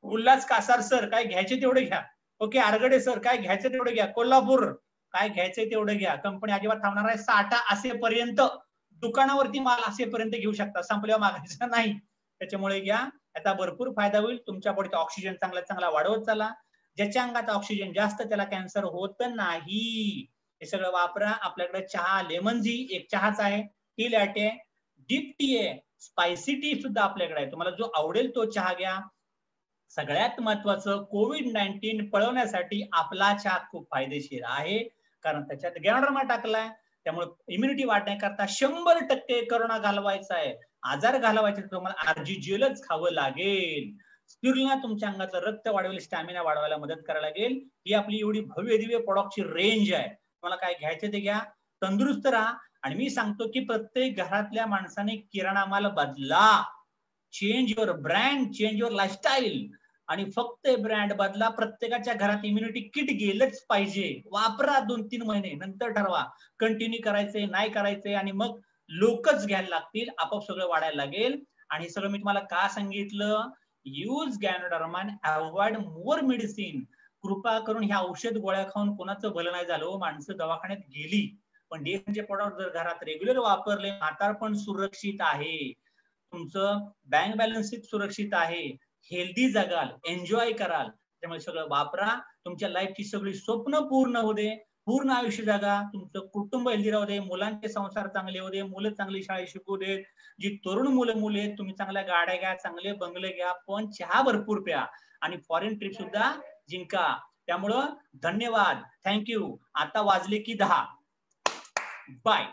उल्हास कासार सर, काय घ्यायचे तेवढे घ्या. ओके, आरगडे सर, काय घ्यायचे तेवढे घ्या. कोल्हापूर, काय घ्यायचे तेवढे घ्या. कंपनी अजिबात थांबणार आहे. साठा असेपर्यंत, दुकानावरती माल असेपर्यंत घेऊ शकता, संपल्यावर मागायचं नाही. त्याच्यामुळे घ्या, आता भरपूर फायदा होईल. तुमच्या बॉडीचा ऑक्सिजन चांगला चांगला वाढवत चला. ज्याच्या अंगात ऑक्सिजन जास्त त्याला कॅन्सर होत नाही. हे सगळं वापरा. आपल्याकडे चहा लेमनजी एक चहाच आहे, टी लॅटे, डीप टी आहे, स्पायसी टी सुद्धा आपल्याकडे आहे. तुम्हाला जो आवडेल तो चहा घ्या. सगळ्यात महत्वाचं, कोविड-19 पळवण्यासाठी आपला चहा खूप फायदेशीर आहे, कारण त्याच्यात गॅनोडर्मा टाकलाय. त्यामुळे इम्युनिटी वाढण्याकरता 100% करोना घालवायचा आहे. आजार घालवायचे तुम्हाला RGGLच खावं लागेल. स्पिरुलिना तुमच्या अंगाचं रक्त वाढवेल, स्टॅमिना वाढवायला मदत करायला लागेल. ही आपली एवढी भव्य दिव्य प्रोडक्टची रेंज आहे. तुम्हाला काय घ्यायचे ते घ्या, तंदुरुस्त राहा. आणि मी सांगतो की प्रत्येक घरातल्या माणसाने किराणा माल बदला. Change your brand, change your lifestyle. आणि फक्त ब्रँड बदला. प्रत्येकाच्या घरात इम्युनिटी किट गेलंच पाहिजे. वापरा 2-3 महिने, नंतर ठरवा कंटिन्यू करायचंय नाही करायचंय, आणि मग लोकच घ्यायला लागतील. आपोआप सगळं वाढायला लागेल. आणि सगळं मी तुम्हाला का सांगितलं, use ganoderma and avoid more medicine. कृपा करून ह्या औषध गोळ्या खाऊन कोणाचं भलं नाही झालं. माणसं दवाखान्यात गेली, पण DXNचे प्रोडक्ट जर घरात रेग्युलर वापरले, म्हातारपण सुरक्षित आहे, तुमचं बँक बॅलन्स सुरक्षित आहे, हेल्दी जगाल, एन्जॉय कराल. त्यामुळे सगळं वापरा. तुमच्या लाईफची सगळी स्वप्न पूर्ण होऊ दे. पूर्ण आयुष्य जगा. तुमचं कुटुंब हेल्दी राहू दे. मुलांचे संसार चांगले होऊ दे. मुलं चांगली शाळेत शिकू देत. जी तरुण मुलं आहेत, तुम्ही चांगल्या गाड्या घ्या, चांगले बंगले घ्या, पण चहा भरपूर प्या. आणि फॉरेन ट्रिप सुद्धा जिंका. त्यामुळं धन्यवाद, थँक्यू. आता वाजले की 10. बाय.